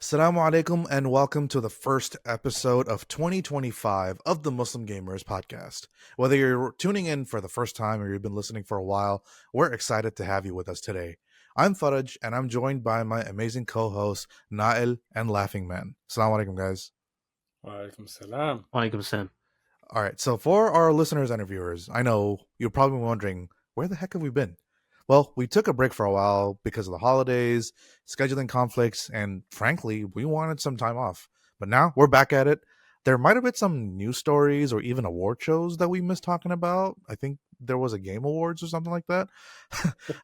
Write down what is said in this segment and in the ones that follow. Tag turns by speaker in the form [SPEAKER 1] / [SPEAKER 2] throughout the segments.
[SPEAKER 1] Assalamu Alaikum and welcome to the first episode of 2025 of the Muslim Gamers podcast. Whether you're tuning in for the first time or you've been listening for a while, we're excited to have you with us today. I'm Faraj and I'm joined by my amazing co-hosts Nael and Laughing Man. Assalamu Alaikum, guys.
[SPEAKER 2] Walaikum salam.
[SPEAKER 3] Walaikum salam.
[SPEAKER 1] All right, so for our listeners and viewers, I know you're probably wondering, where the heck have we been? Well, we took a break for a while because of the holidays, scheduling conflicts, and frankly, we wanted some time off. But now we're back at it. There might have been some news stories or even award shows that we missed talking about. I think there was a Game Awards or something like that.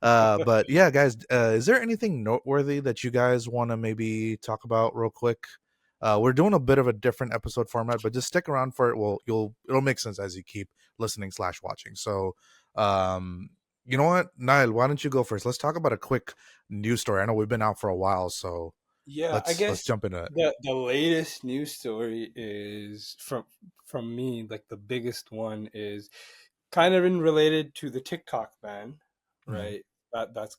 [SPEAKER 1] But yeah, guys, is there anything noteworthy that you guys want to maybe talk about real quick? We're doing a bit of a different episode format, but just stick around for it. Well, it'll make sense as you keep listening/watching. So, you know what, Nael, why don't you go first? Let's talk about a quick news story. I know we've been out for a while, so
[SPEAKER 2] Yeah, I
[SPEAKER 1] let's
[SPEAKER 2] guess
[SPEAKER 1] jump into it.
[SPEAKER 2] the latest news story is from me. Like the biggest one is kind of in related to the TikTok ban, right? That's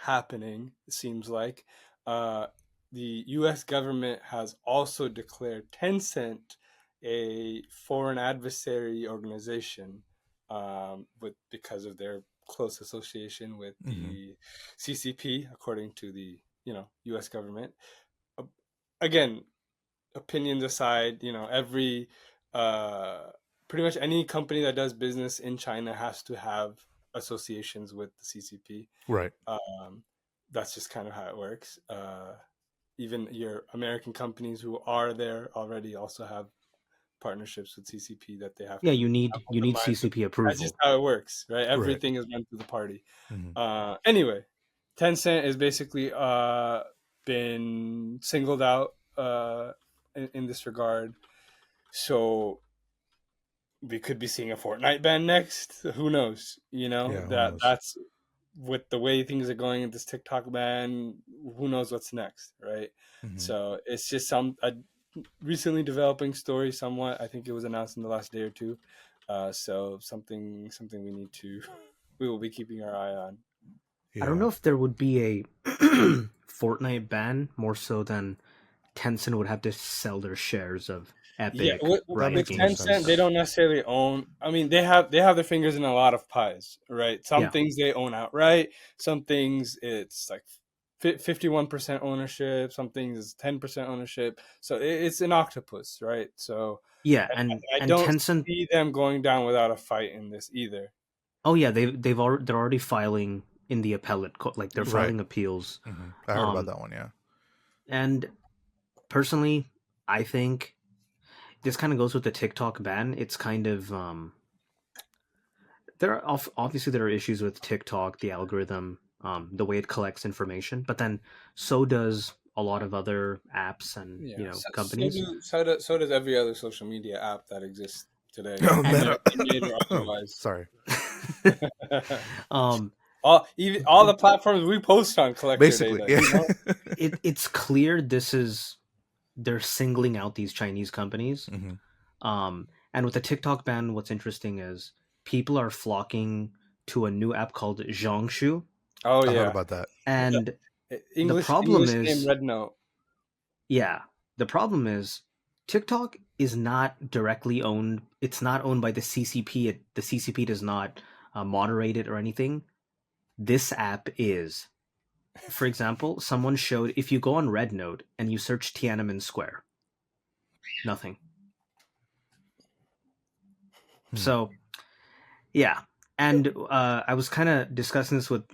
[SPEAKER 2] happening. It seems like the U.S. government has also declared Tencent a foreign adversary organization, because of their close association with the CCP, according to the U.S. government. Uh, Again, opinions aside, every pretty much any company that does business in China has to have associations with the CCP.
[SPEAKER 1] Right.
[SPEAKER 2] That's just kind of how it works. Even your American companies who are there already also have partnerships with CCP that they have
[SPEAKER 3] Yeah,
[SPEAKER 2] to
[SPEAKER 3] you need
[SPEAKER 2] have
[SPEAKER 3] you need
[SPEAKER 2] aligned with.
[SPEAKER 3] CCP
[SPEAKER 2] That's just
[SPEAKER 3] approval.
[SPEAKER 2] how it works, right?
[SPEAKER 1] Right.
[SPEAKER 2] Everything is run through the party.
[SPEAKER 1] Mhm.
[SPEAKER 2] Anyway, Tencent is basically been singled out in this regard. So we could be seeing a Fortnite ban next. Who knows?
[SPEAKER 1] Yeah, who knows?
[SPEAKER 2] That's with the way things are going in this TikTok ban. Who knows what's next, right?
[SPEAKER 1] Mhm.
[SPEAKER 2] So it's just a recently developing story. Somewhat, I think it was announced in the last day or two. So something we will be keeping our eye on.
[SPEAKER 3] I don't
[SPEAKER 1] Yeah.
[SPEAKER 3] know if there would be a Fortnite ban more so than Tencent would have to sell their shares of
[SPEAKER 2] Yeah,
[SPEAKER 3] Epic,
[SPEAKER 2] with,
[SPEAKER 1] That
[SPEAKER 3] Riot
[SPEAKER 2] with
[SPEAKER 1] makes more
[SPEAKER 3] Games, and
[SPEAKER 2] Tencent, they
[SPEAKER 1] sense.
[SPEAKER 3] stuff.
[SPEAKER 2] don't necessarily own. I mean, they have their fingers in a lot of pies, right? Some
[SPEAKER 3] Yeah,
[SPEAKER 2] things they own outright. Some things it's like 51% ownership. Some things is 10% ownership. So it's an octopus, right? So
[SPEAKER 3] yeah,
[SPEAKER 2] I,
[SPEAKER 3] and
[SPEAKER 2] I
[SPEAKER 3] and
[SPEAKER 2] don't
[SPEAKER 3] Tencent.
[SPEAKER 2] see them going down without a fight in this either.
[SPEAKER 3] Oh yeah, they're already filing in the appellate court, like they're
[SPEAKER 1] Right.
[SPEAKER 3] filing appeals.
[SPEAKER 1] I heard about
[SPEAKER 3] Um,
[SPEAKER 1] that one. Yeah.
[SPEAKER 3] and personally, I think this kind of goes with the TikTok ban. It's kind of obviously there are issues with TikTok, the algorithm, the way it collects information, but then so does a lot of other apps and
[SPEAKER 2] Yeah.
[SPEAKER 3] companies.
[SPEAKER 2] So does every other social media app that exists today,
[SPEAKER 3] And
[SPEAKER 1] Meta.
[SPEAKER 2] Android or otherwise.
[SPEAKER 1] Sorry.
[SPEAKER 3] um,
[SPEAKER 2] All the platforms we post on collect your
[SPEAKER 1] Basically,
[SPEAKER 2] data.
[SPEAKER 1] yeah.
[SPEAKER 3] it's clear they're singling out these Chinese companies.
[SPEAKER 1] Mhm.
[SPEAKER 3] And with the TikTok ban, what's interesting is people are flocking to a new app called Zhongshu,
[SPEAKER 2] Oh
[SPEAKER 1] I heard
[SPEAKER 2] yeah,
[SPEAKER 1] about that.
[SPEAKER 3] and the problem
[SPEAKER 2] English name
[SPEAKER 3] is,
[SPEAKER 2] Red Note.
[SPEAKER 3] yeah, the problem is TikTok is not directly owned. It's not owned by the CCP. The CCP does not moderate it or anything. This app is. For example, someone showed if you go on Red Note and you search Tiananmen Square, nothing.
[SPEAKER 1] Hmm.
[SPEAKER 3] So yeah, and I was kind of discussing this with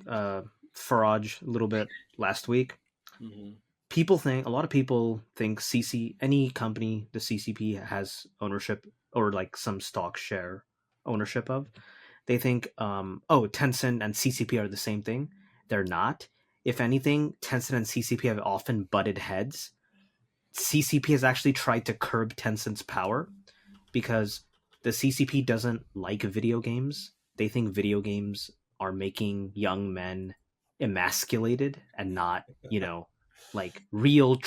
[SPEAKER 3] Faraj a little bit last week.
[SPEAKER 2] Mm-hmm.
[SPEAKER 3] A lot of people think any company the CCP has ownership or like some stock share ownership of, they think Tencent and CCP are the same thing. They're not. If anything, Tencent and CCP have often butted heads. CCP has actually tried to curb Tencent's power because the CCP doesn't like video games. They think video games are making young men emasculated and not, like real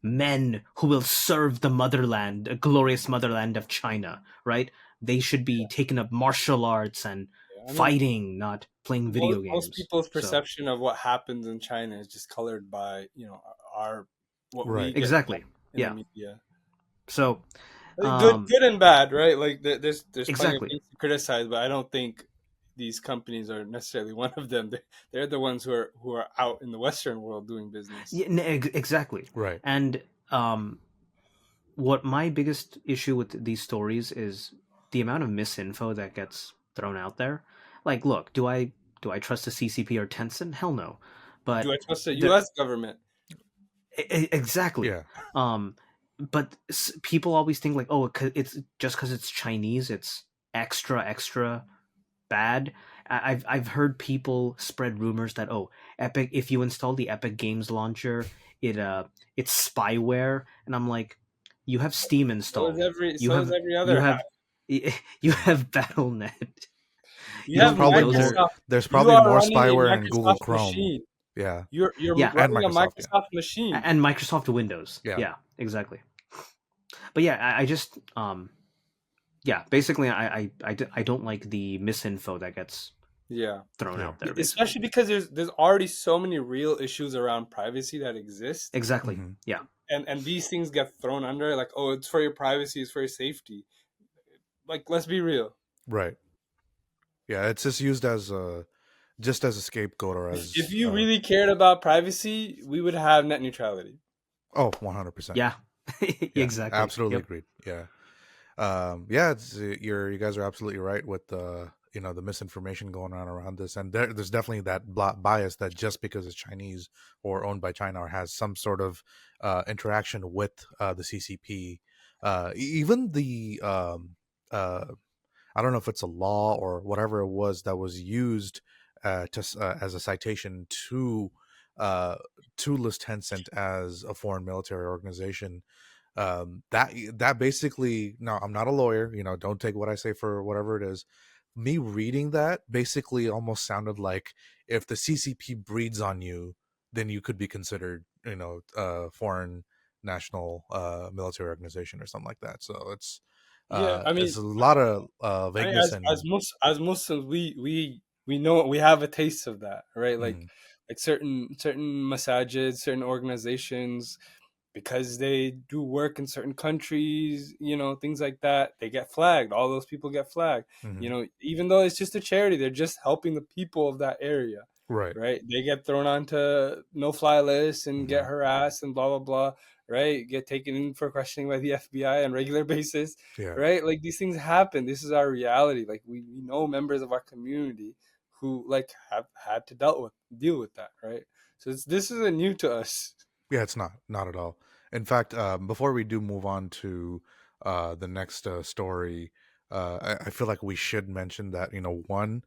[SPEAKER 3] men who will serve the motherland, a glorious motherland of China, right? They should be taking up martial arts and
[SPEAKER 2] I mean,
[SPEAKER 3] fighting, not playing video
[SPEAKER 2] most
[SPEAKER 3] games.
[SPEAKER 2] people's
[SPEAKER 3] So,
[SPEAKER 2] perception of what happens in China is just colored by our what we
[SPEAKER 1] Right.
[SPEAKER 2] get
[SPEAKER 3] Exactly.
[SPEAKER 2] in the
[SPEAKER 3] Yeah.
[SPEAKER 2] media.
[SPEAKER 3] So
[SPEAKER 2] Good and bad, right? Like there's plenty of
[SPEAKER 3] exactly.
[SPEAKER 2] things to criticize, but I don't think these companies are necessarily one of them. They're the ones who are out in the Western world doing business.
[SPEAKER 3] Yeah, exactly.
[SPEAKER 1] Right.
[SPEAKER 3] And what my biggest issue with these stories is the amount of misinfo that gets thrown out there. Like, look, do I trust the CCP or Tencent? Hell no.
[SPEAKER 2] Do
[SPEAKER 3] But
[SPEAKER 2] I trust the
[SPEAKER 3] the
[SPEAKER 2] U.S. government?
[SPEAKER 3] exactly.
[SPEAKER 1] Yeah.
[SPEAKER 3] But people always think like, oh, it's just because it's Chinese, it's extra bad. I've heard people spread rumors that, oh, Epic, if you install the Epic Games launcher, it's spyware, and I'm like, you have Steam installed, you
[SPEAKER 2] So is
[SPEAKER 3] have
[SPEAKER 2] every
[SPEAKER 3] you
[SPEAKER 2] other hack.
[SPEAKER 3] have you have BattleNet. You
[SPEAKER 2] You
[SPEAKER 1] There's
[SPEAKER 3] don't
[SPEAKER 2] have
[SPEAKER 3] think
[SPEAKER 1] probably
[SPEAKER 3] those
[SPEAKER 1] more.
[SPEAKER 3] are
[SPEAKER 2] Microsoft.
[SPEAKER 1] There's
[SPEAKER 2] You
[SPEAKER 1] probably
[SPEAKER 2] are
[SPEAKER 1] more
[SPEAKER 2] running a
[SPEAKER 1] spyware in Google
[SPEAKER 2] Microsoft
[SPEAKER 1] Chrome.
[SPEAKER 2] machine.
[SPEAKER 1] Yeah.
[SPEAKER 2] You're
[SPEAKER 3] yeah,
[SPEAKER 1] And
[SPEAKER 2] running a
[SPEAKER 1] Microsoft. Yeah.
[SPEAKER 2] Microsoft machine.
[SPEAKER 3] and Microsoft Windows.
[SPEAKER 1] Yeah.
[SPEAKER 3] Yeah, exactly. But yeah, I just yeah, basically I don't like the misinfo that gets
[SPEAKER 2] Yeah.
[SPEAKER 3] thrown
[SPEAKER 1] Yeah.
[SPEAKER 3] out there, basically.
[SPEAKER 2] Especially because there's already so many real issues around privacy that exist,
[SPEAKER 3] Exactly.
[SPEAKER 1] Mhm.
[SPEAKER 3] Yeah.
[SPEAKER 2] and these things get thrown under like, oh, it's for your privacy, it's for your safety. Like, let's be real.
[SPEAKER 1] Right. Yeah. It's just used as a scapegoat or as
[SPEAKER 2] If you really cared about privacy, we would have net neutrality.
[SPEAKER 1] 100%.
[SPEAKER 3] Yeah.
[SPEAKER 1] Yeah.
[SPEAKER 3] Exactly.
[SPEAKER 1] Absolutely
[SPEAKER 3] Yep.
[SPEAKER 1] agreed. Yeah. Yeah, it's you guys are absolutely right with the the misinformation going on around this, and there's definitely that bias that just because it's Chinese or owned by China or has some sort of interaction with the CCP, even the I don't know if it's a law or whatever it was that was used as a citation uh, to list Tencent as a foreign military organization. That basically, no, I'm not a lawyer, don't take what I say for whatever it is. Me reading that basically almost sounded like if the CCP breeds on you, then you could be considered foreign national military organization or something like that. So
[SPEAKER 2] Yeah, I mean,
[SPEAKER 1] it's a lot of vagueness and
[SPEAKER 2] as Muslims, we know we have a taste of that, right?
[SPEAKER 1] mm,
[SPEAKER 2] Like certain masajids, certain organizations, because they do work in certain countries, things like that, they get flagged. All those people get flagged.
[SPEAKER 1] mhm.
[SPEAKER 2] Even though it's just a charity, they're just helping the people of that area,
[SPEAKER 1] Right.
[SPEAKER 2] right? They get thrown onto no-fly lists and get
[SPEAKER 1] Mhm.
[SPEAKER 2] harassed and blah blah blah, right? Get taken in for questioning by the FBI on regular basis,
[SPEAKER 1] Yeah.
[SPEAKER 2] right? Like these things happen. This is our reality. Like we know members of our community who like have had to deal with that, right? So this isn't new to us.
[SPEAKER 1] Yeah, it's not at all. In fact, before we do move on to the next story, I feel like we should mention that one,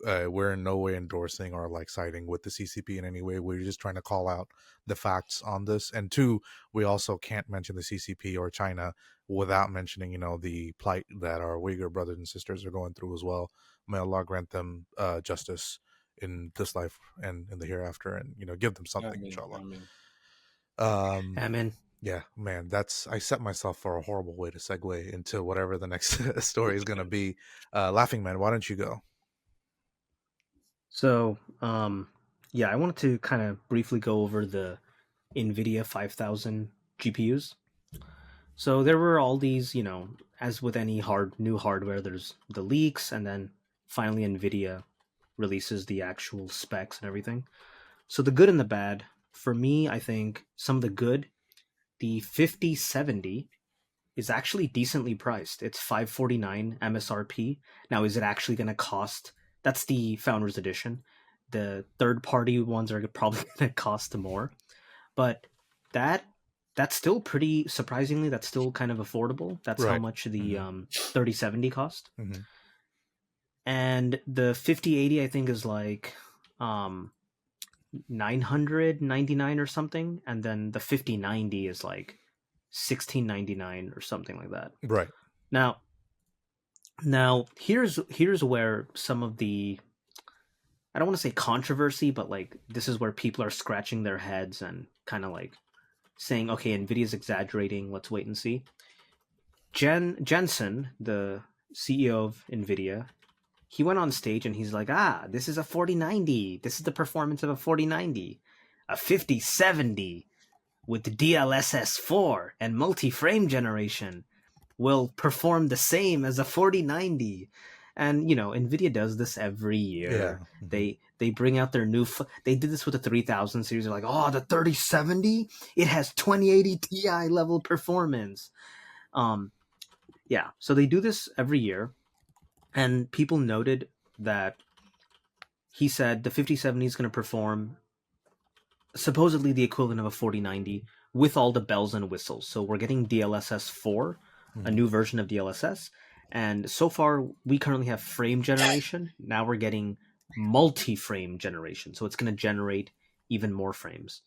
[SPEAKER 1] we're in no way endorsing or like siding with the CCP in any way. We're just trying to call out the facts on this, and two, we also can't mention the CCP or China without mentioning the plight that our Uyghur brothers and sisters are going through as well. May Allah grant them justice in this life and in the hereafter, and give them
[SPEAKER 2] I
[SPEAKER 1] something,
[SPEAKER 2] mean,
[SPEAKER 1] inshallah.
[SPEAKER 2] I mean.
[SPEAKER 3] Amen.
[SPEAKER 1] Yeah, man, I set myself for a horrible way to segue into whatever the next story is going to be. Laughing Man, why don't you go?
[SPEAKER 3] So, yeah, I wanted to kind of briefly go over the NVIDIA 5000 GPUs. So there were all these, as with any new hardware, there's the leaks, and then finally NVIDIA releases the actual specs and everything. So the good and the bad, for me, I think some of the good, the 5070 is actually decently priced. It's $549 MSRP. Now, is it actually going to cost? That's the Founders Edition. The third-party ones are probably going to cost more, but that that's still pretty surprisingly. That's still kind of affordable. That's how
[SPEAKER 1] Right.
[SPEAKER 3] much the
[SPEAKER 1] Mhm.
[SPEAKER 3] 3070 cost,
[SPEAKER 1] Mhm.
[SPEAKER 3] and the 5080 I think is like 999 or something, and then the 5090 is like 1699 or something like that.
[SPEAKER 1] Right.
[SPEAKER 3] Now, here's where some of the, I don't want to say controversy, but like this is where people are scratching their heads and kind of like saying, okay, Nvidia's exaggerating. Let's wait and see. Jensen, the CEO of Nvidia, he went on stage and he's like, this is a 4090. This is the performance of a 4090. A 5070 with DLSS 4 and multi-frame generation will perform the same as a 4090. And NVIDIA does this every year.
[SPEAKER 1] Yeah.
[SPEAKER 3] They bring out their new they did this with the 3000 series. They're like, oh, the 3070, it has 2080 Ti level performance. Yeah, so they do this every year, and people noted that he said the 5070 is going to perform supposedly the equivalent of a 4090 with all the bells and whistles. So we're getting DLSS 4, a new version of DLSS, and so far we currently have frame generation. Now we're getting multi-frame generation, so it's going to generate even more frames.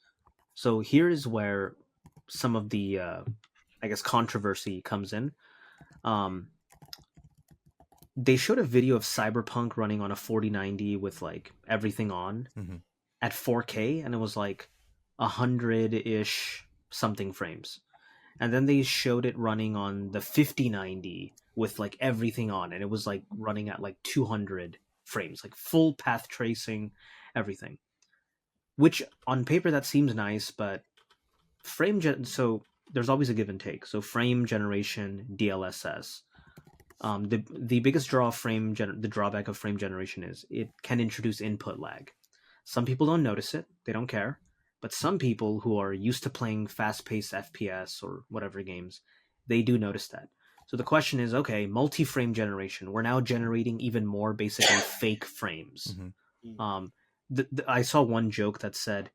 [SPEAKER 3] So here is where some of the I guess controversy comes in. They showed a video of Cyberpunk running on a 4090 with like everything on at 4K, and it was like 100-ish something frames. And then they showed it running on the 5090 with like everything on, and it was like running at like 200 frames, like full path tracing, everything. Which on paper that seems nice, but so there's always a give and take. So frame generation, DLSS. The biggest the drawback of frame generation is it can introduce input lag. Some people don't notice it; they don't care. But some people who are used to playing fast-paced FPS or whatever games, they do notice that. So the question is, okay, multi-frame generation. We're now generating even more basically fake frames. I saw one joke that said,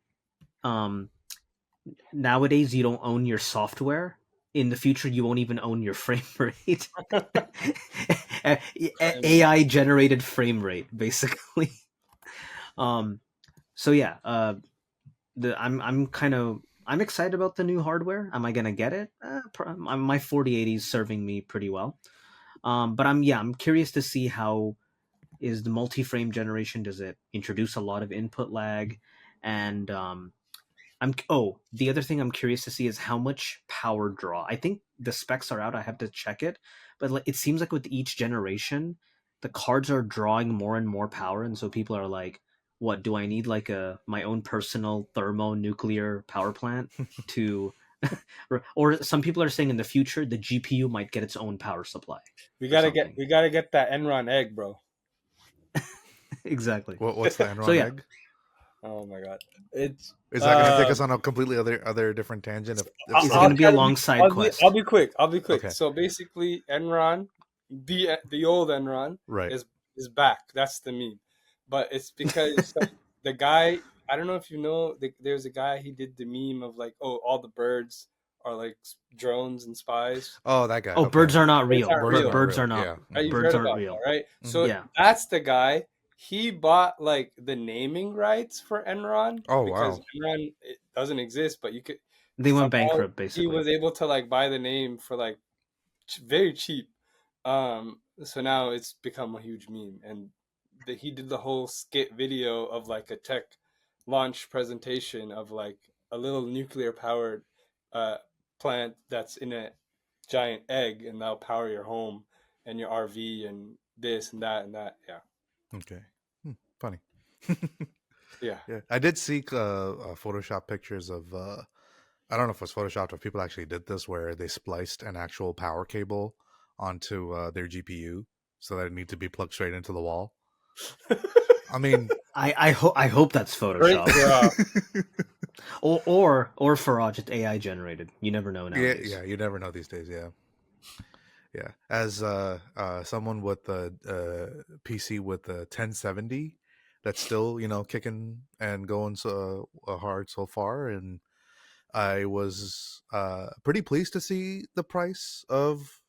[SPEAKER 3] nowadays you don't own your software. In the future, you won't even own your frame rate. AI generated frame rate, basically. So yeah, I'm excited about the new hardware. Am I gonna get it? My 4080 is serving me pretty well. But I'm curious to see how is the multi-frame generation. Does it introduce a lot of input lag? And the other thing I'm curious to see is how much power draw. I think the specs are out. I have to check it, but it seems like with each generation, the cards are drawing more and more power, and so people are like, "What do I need? Like my own personal thermonuclear power plant to?" Or some people are saying in the future the GPU might get its own power supply.
[SPEAKER 2] We gotta get that Enron egg, bro.
[SPEAKER 3] Exactly.
[SPEAKER 1] What's the Enron
[SPEAKER 3] So yeah.
[SPEAKER 1] egg?
[SPEAKER 2] Oh my god, is
[SPEAKER 1] that going to take us on a completely other different tangent?
[SPEAKER 3] It's going to be a long side quest.
[SPEAKER 2] I'll be quick.
[SPEAKER 1] Okay.
[SPEAKER 2] So basically, Enron, the old Enron,
[SPEAKER 1] right,
[SPEAKER 2] is back. That's the meme, but it's because the guy. I don't know if you know. There's a guy. He did the meme of like, oh, all the birds are like drones and spies.
[SPEAKER 1] Oh, that guy.
[SPEAKER 3] Oh, okay. Birds are not real. Birds are not.
[SPEAKER 1] Yeah.
[SPEAKER 2] Right,
[SPEAKER 3] birds aren't real.
[SPEAKER 2] That, right? So that's the guy. He bought like the naming rights for Enron.
[SPEAKER 1] Oh,
[SPEAKER 2] because
[SPEAKER 1] wow.
[SPEAKER 2] Enron it doesn't exist, but you could.
[SPEAKER 3] They went bankrupt. Basically,
[SPEAKER 2] he was able to like buy the name for like very cheap. So now it's become a huge meme, and he did the whole skit video of like a tech launch presentation of like a little nuclear powered plant that's in a giant egg, and that'll power your home and your RV and this and that and that. Yeah.
[SPEAKER 1] Okay. Funny.
[SPEAKER 2] Yeah.
[SPEAKER 1] I did see Photoshop pictures of I don't know if it was Photoshopped or people actually did this where they spliced an actual power cable onto their GPU so that it needed to be plugged straight into the wall. I mean,
[SPEAKER 3] I hope that's Photoshop. or Faraj, it's AI generated. You never know nowadays.
[SPEAKER 1] Yeah, you never know these days. Yeah. As someone with a PC with a 1070 that's still kicking and going so hard so far, and I was pretty pleased to see the price of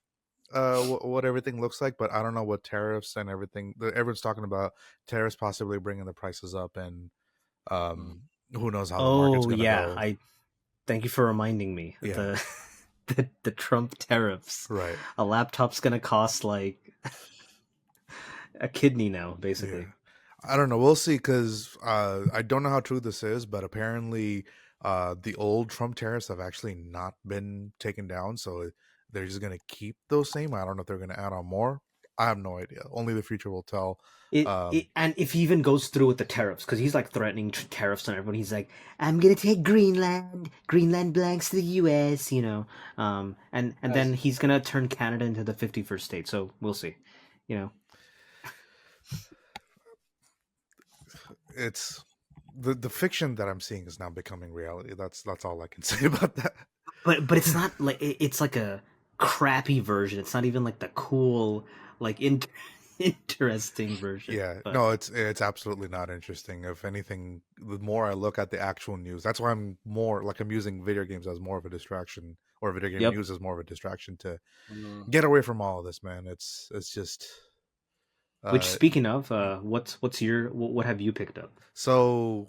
[SPEAKER 1] what everything looks like, but I don't know what tariffs and everything. Everyone's talking about tariffs possibly bringing the prices up, and who knows how the market's going to go.
[SPEAKER 3] I thank you for reminding me.
[SPEAKER 1] Yeah.
[SPEAKER 3] The Trump tariffs.
[SPEAKER 1] Right.
[SPEAKER 3] A laptop's going to cost like a kidney now, basically.
[SPEAKER 1] Yeah. I don't know. We'll see, because I don't know how true this is, but apparently the old Trump tariffs have actually not been taken down, so they're just going to keep those same. I don't know if they're going to add on more. I have no idea. Only the future will tell.
[SPEAKER 3] And if he even goes through with the tariffs, because he's like threatening tariffs on everyone, he's like, "I'm gonna take Greenland. Greenland belongs to the U.S." And then he's gonna turn Canada into the 51st state. So we'll see.
[SPEAKER 1] It's the fiction that I'm seeing is now becoming reality. That's all I can say about that.
[SPEAKER 3] But it's not like it's like a crappy version. It's not even like the cool like interesting version.
[SPEAKER 1] Yeah,
[SPEAKER 3] But
[SPEAKER 1] no, it's absolutely not interesting. If anything, the more I look at the actual news, that's why I'm more like I'm using video games as more of a distraction, or video game
[SPEAKER 3] yep.
[SPEAKER 1] news as more of a distraction to
[SPEAKER 2] Mm.
[SPEAKER 1] get away from all of this, man. It's just.
[SPEAKER 3] Which,
[SPEAKER 1] Uh,
[SPEAKER 3] speaking of, what's your what have you picked up?
[SPEAKER 1] so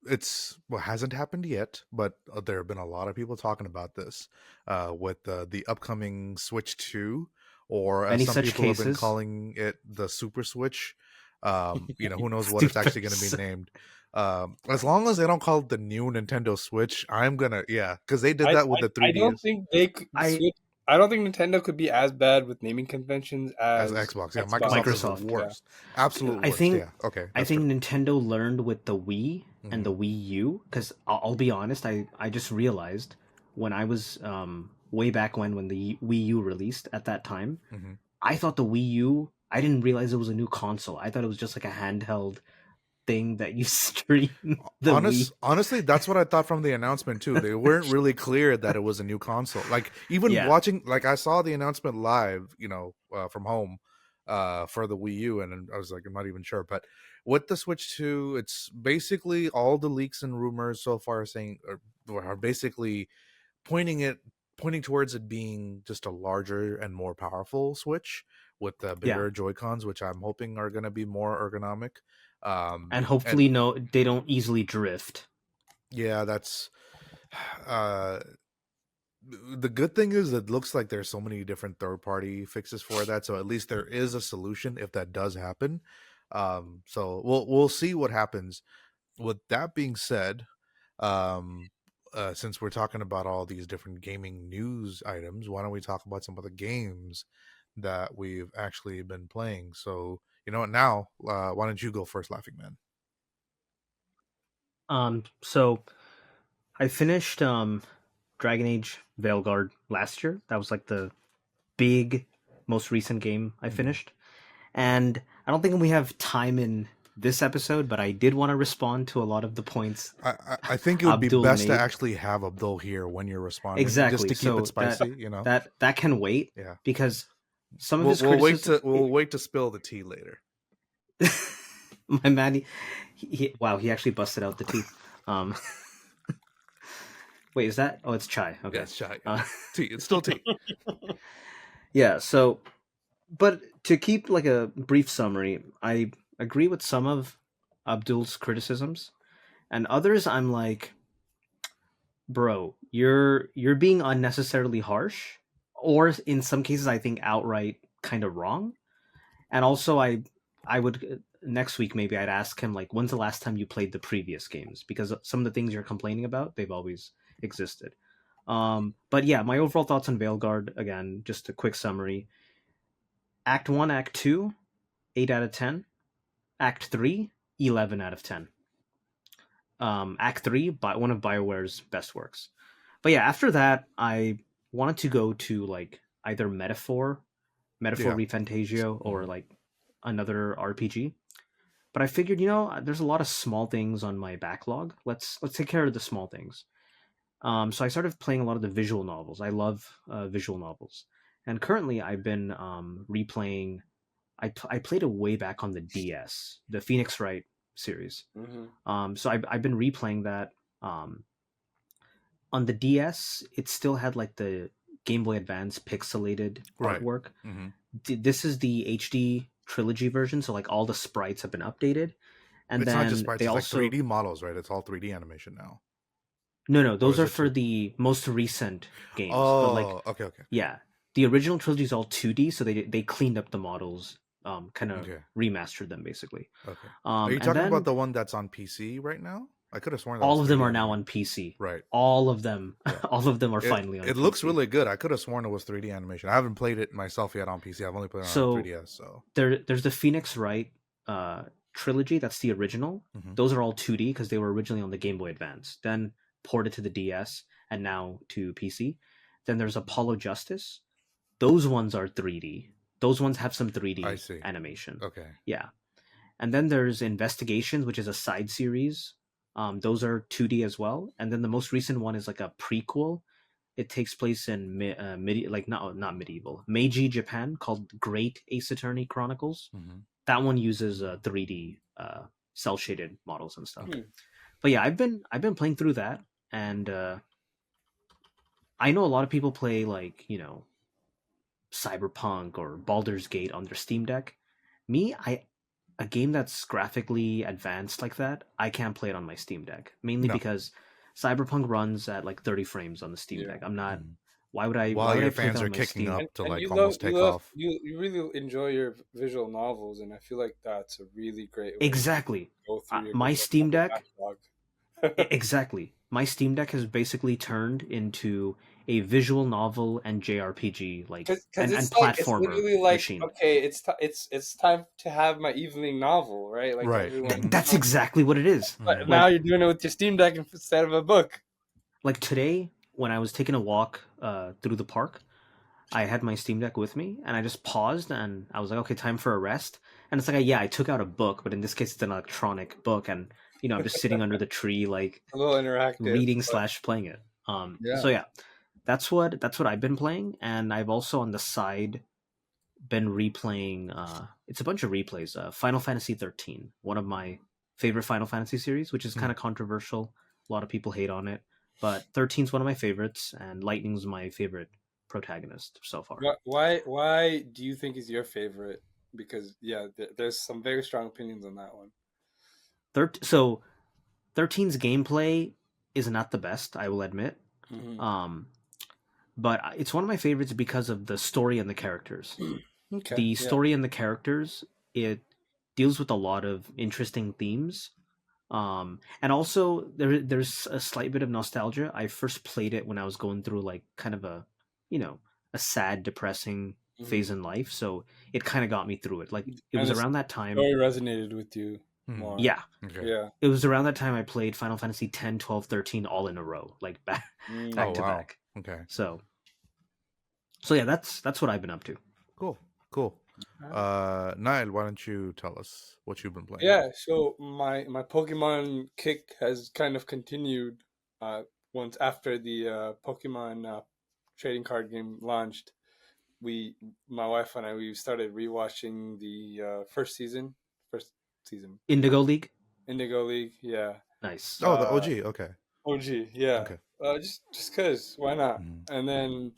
[SPEAKER 1] it's well hasn't happened yet, but there have been a lot of people talking about this with the upcoming Switch 2, or as
[SPEAKER 3] Any
[SPEAKER 1] some
[SPEAKER 3] such
[SPEAKER 1] people have been
[SPEAKER 3] cases?
[SPEAKER 1] calling it, the Super Switch. Who knows what it's
[SPEAKER 3] Super
[SPEAKER 1] actually going to be named. As long as they don't call it the new Nintendo Switch, I'm gonna, yeah, because they did that with the
[SPEAKER 2] I don't
[SPEAKER 1] 3DS
[SPEAKER 2] think they could switch. I don't think Nintendo could be as bad with naming conventions
[SPEAKER 1] as
[SPEAKER 2] as
[SPEAKER 1] Xbox. Yeah,
[SPEAKER 2] Xbox.
[SPEAKER 1] Microsoft is the
[SPEAKER 3] Microsoft.
[SPEAKER 1] worst, absolute
[SPEAKER 3] I
[SPEAKER 1] worst.
[SPEAKER 3] think
[SPEAKER 1] Yeah, okay,
[SPEAKER 3] I
[SPEAKER 1] that's
[SPEAKER 3] think
[SPEAKER 1] true.
[SPEAKER 3] Nintendo learned with the Wii and
[SPEAKER 1] Hmm.
[SPEAKER 3] the Wii U, because I'll be honest, I just realized when I was way back when the Wii U released at that time,
[SPEAKER 1] Hmm.
[SPEAKER 3] I thought the Wii U, I didn't realize it was a new console. I thought it was just like a handheld thing that you stream the Wii.
[SPEAKER 1] Honestly, that's what I thought from the announcement too. They weren't really clear that it was a new console. Like even
[SPEAKER 3] Yeah.
[SPEAKER 1] watching, like I saw the announcement live, from home, for the Wii U, and I was like, I'm not even sure. But with the Switch 2, it's basically all the leaks and rumors so far saying are basically pointing it pointing towards it being just a larger and more powerful Switch with the
[SPEAKER 3] Yeah.
[SPEAKER 1] bigger Joy Cons, which I'm hoping are going to be more ergonomic.
[SPEAKER 3] And
[SPEAKER 1] And
[SPEAKER 3] hopefully no they don't easily drift.
[SPEAKER 1] yeah, that's uh the good thing is it looks like there's so many different third party fixes for that, so at least there is a solution if that does happen. So we'll see what happens. With that being said, um since we're talking about all these different gaming news items, why don't we talk about some of the games that we've actually been playing? So you know what, now why don't you go first, Laughing Man?
[SPEAKER 3] So I finished Dragon Age Veilguard last year. That was like the big most recent game I
[SPEAKER 1] Mhm.
[SPEAKER 3] finished. And I don't think we have time in this episode, but I did want to respond to a lot of the points
[SPEAKER 1] I think it would be
[SPEAKER 3] Abdul
[SPEAKER 1] best to
[SPEAKER 3] made.
[SPEAKER 1] actually have Abdul here when you're responding, just
[SPEAKER 3] Exactly.
[SPEAKER 1] to keep it
[SPEAKER 3] So
[SPEAKER 1] spicy, you know.
[SPEAKER 3] that can wait,
[SPEAKER 1] Yeah,
[SPEAKER 3] because some of
[SPEAKER 1] we'll
[SPEAKER 3] his criticism
[SPEAKER 1] we'll wait to spill the tea later.
[SPEAKER 3] my man wow, he actually busted out the tea. Um wait, is that, oh, it's chai. Okay.
[SPEAKER 1] Yes, shy.
[SPEAKER 3] Uh,
[SPEAKER 1] Tea. It's still tea.
[SPEAKER 3] yeah, so but to keep like a brief summary, I agree with some of Abdul's criticisms, and others I'm like, bro, you're being unnecessarily harsh, or in some cases I think outright kind of wrong. And also I would, next week maybe I'd ask him like, when's the last time you played the previous games, because some of the things you're complaining about, they've always existed. But yeah, my overall thoughts on Veilguard, again, just a quick summary. Act 1, Act 2, 8 out of 10. Act 3, 11 out of 10. Act 3, one of BioWare's best works. But yeah, after that, I wanted to go to like either Metaphor
[SPEAKER 1] Yeah.
[SPEAKER 3] ReFantagio, or
[SPEAKER 1] Mhm.
[SPEAKER 3] like another RPG. But I figured, there's a lot of small things on my backlog. Let's take care of the small things. So I started playing a lot of the visual novels. I love visual novels, and currently I've been replaying. I played it way back on the DS, the Phoenix Wright series.
[SPEAKER 2] Mm-hmm.
[SPEAKER 3] So I've been replaying that. On the DS, it still had like the Game Boy Advance pixelated
[SPEAKER 1] Right.
[SPEAKER 3] artwork.
[SPEAKER 1] Mm-hmm.
[SPEAKER 3] This is the HD trilogy version, so like all the sprites have been updated, and
[SPEAKER 1] It's not just
[SPEAKER 3] then
[SPEAKER 1] sprites;
[SPEAKER 3] they
[SPEAKER 1] it's like
[SPEAKER 3] also
[SPEAKER 1] 3D models, right? It's all 3D animation now,
[SPEAKER 3] no,
[SPEAKER 1] or
[SPEAKER 3] those
[SPEAKER 1] is
[SPEAKER 3] are
[SPEAKER 1] it
[SPEAKER 3] for
[SPEAKER 1] two?
[SPEAKER 3] the most recent games, but like,
[SPEAKER 1] Oh, okay, okay,
[SPEAKER 3] yeah, the original trilogy is all 2D, so they cleaned up the models, kind of
[SPEAKER 1] okay,
[SPEAKER 3] remastered them basically.
[SPEAKER 1] okay. Are you
[SPEAKER 3] And
[SPEAKER 1] talking about
[SPEAKER 3] then
[SPEAKER 1] the one that's on PC right now? I could have sworn that
[SPEAKER 3] All
[SPEAKER 1] was
[SPEAKER 3] of them
[SPEAKER 1] 3D
[SPEAKER 3] are now
[SPEAKER 1] animation.
[SPEAKER 3] on PC.
[SPEAKER 1] Right.
[SPEAKER 3] All of them.
[SPEAKER 1] Yeah.
[SPEAKER 3] All of them are finally on
[SPEAKER 1] It
[SPEAKER 3] PC.
[SPEAKER 1] looks really good. I could have sworn it was 3D animation. I haven't played it myself yet on PC. I've only played it
[SPEAKER 3] So-
[SPEAKER 1] on 3DS. So
[SPEAKER 3] There's the Phoenix Wright trilogy. That's the original.
[SPEAKER 1] Mhm.
[SPEAKER 3] Those are all 2D because they were originally on the Game Boy Advance, then ported to the DS, and now to PC. Then there's Apollo Justice. Those ones are 3D. Those ones have some 3D
[SPEAKER 1] I see.
[SPEAKER 3] animation.
[SPEAKER 1] Okay.
[SPEAKER 3] Yeah. And then there's Investigations, which is a side series. Those are 2D as well. And then the most recent one is like a prequel. It takes place in not medieval, Meiji Japan, called Great Ace Attorney Chronicles.
[SPEAKER 1] Mhm.
[SPEAKER 3] That one uses 3D cell shaded models and stuff.
[SPEAKER 2] Hmm.
[SPEAKER 3] But yeah, I've been playing through that, and I know a lot of people play like Cyberpunk or Baldur's Gate on their Steam Deck. Me, a game that's graphically advanced like that, I can't play it on my Steam Deck. Mainly
[SPEAKER 1] No.
[SPEAKER 3] because Cyberpunk runs at like 30 frames on the Steam
[SPEAKER 2] Yeah.
[SPEAKER 3] Deck. I'm not.
[SPEAKER 1] Mhm.
[SPEAKER 3] Why would I?
[SPEAKER 1] While
[SPEAKER 3] why would
[SPEAKER 1] your
[SPEAKER 3] I play
[SPEAKER 1] fans
[SPEAKER 3] that
[SPEAKER 1] are
[SPEAKER 3] on my
[SPEAKER 1] kicking
[SPEAKER 3] Steam?
[SPEAKER 1] up to like
[SPEAKER 2] you
[SPEAKER 1] almost take off.
[SPEAKER 2] You really enjoy your visual novels, and I feel like that's a really great way
[SPEAKER 3] Exactly.
[SPEAKER 2] to go through your
[SPEAKER 3] My
[SPEAKER 2] visual
[SPEAKER 3] Steam
[SPEAKER 2] novel
[SPEAKER 3] Deck.
[SPEAKER 2] backlog.
[SPEAKER 3] Exactly. My Steam Deck has basically turned into a visual novel and JRPG and
[SPEAKER 2] it's
[SPEAKER 3] platformer
[SPEAKER 2] literally like
[SPEAKER 3] machine.
[SPEAKER 2] okay, it's time to have my evening novel, right? Like
[SPEAKER 1] Right.
[SPEAKER 2] everyone.
[SPEAKER 3] That's exactly what it is.
[SPEAKER 2] But
[SPEAKER 1] Mhm.
[SPEAKER 2] now you're doing it with your Steam Deck instead of a book.
[SPEAKER 3] Like today, when I was taking a walk through the park, I had my Steam Deck with me, and I just paused, and I was like, okay, time for a rest. And it's like, yeah, I took out a book, but in this case, it's an electronic book, and I'm just sitting under the tree, like
[SPEAKER 2] A little interactive.
[SPEAKER 3] reading
[SPEAKER 2] but-
[SPEAKER 3] / playing it.
[SPEAKER 2] Yeah.
[SPEAKER 3] So yeah, that's what I've been playing, and I've also on the side been replaying. It's a bunch of replays. Final Fantasy 13, one of my favorite Final Fantasy series, which is kind of controversial. A lot of people hate on it, but 13 is one of my favorites, and Lightning's my favorite protagonist so far.
[SPEAKER 2] Why do you think is your favorite? Because there's some very strong opinions on that one.
[SPEAKER 3] So 13's gameplay is not the best, I will admit.
[SPEAKER 2] Mhm.
[SPEAKER 3] But it's one of my favorites because of the story and the characters.
[SPEAKER 2] Okay.
[SPEAKER 3] The
[SPEAKER 2] yeah.
[SPEAKER 3] story and the characters, it deals with a lot of interesting themes. And also there's a slight bit of nostalgia. I first played it when I was going through like kind of a sad, depressing phase in life, so it kind of got me through it. Like it was around that time.
[SPEAKER 2] Story resonated with you more.
[SPEAKER 3] Yeah.
[SPEAKER 1] Okay.
[SPEAKER 2] Yeah.
[SPEAKER 3] It was around that time I played Final Fantasy 10, 12, 13 all in a row, like back
[SPEAKER 2] Mm.
[SPEAKER 3] back
[SPEAKER 1] Oh,
[SPEAKER 3] to
[SPEAKER 1] wow.
[SPEAKER 3] back.
[SPEAKER 1] Okay.
[SPEAKER 3] So yeah, that's what I've been up to.
[SPEAKER 1] Cool. Nael, why don't you tell us what you've been playing?
[SPEAKER 2] Yeah, so my Pokemon kick has kind of continued once after the Pokemon trading card game launched. My wife and I, we started rewatching the first season.
[SPEAKER 3] Indigo League?
[SPEAKER 2] Indigo League, yeah.
[SPEAKER 3] Nice.
[SPEAKER 1] Oh, the OG. Okay.
[SPEAKER 2] OG, yeah.
[SPEAKER 1] Okay.
[SPEAKER 2] Just cause, why not?
[SPEAKER 1] Mhm.
[SPEAKER 2] And then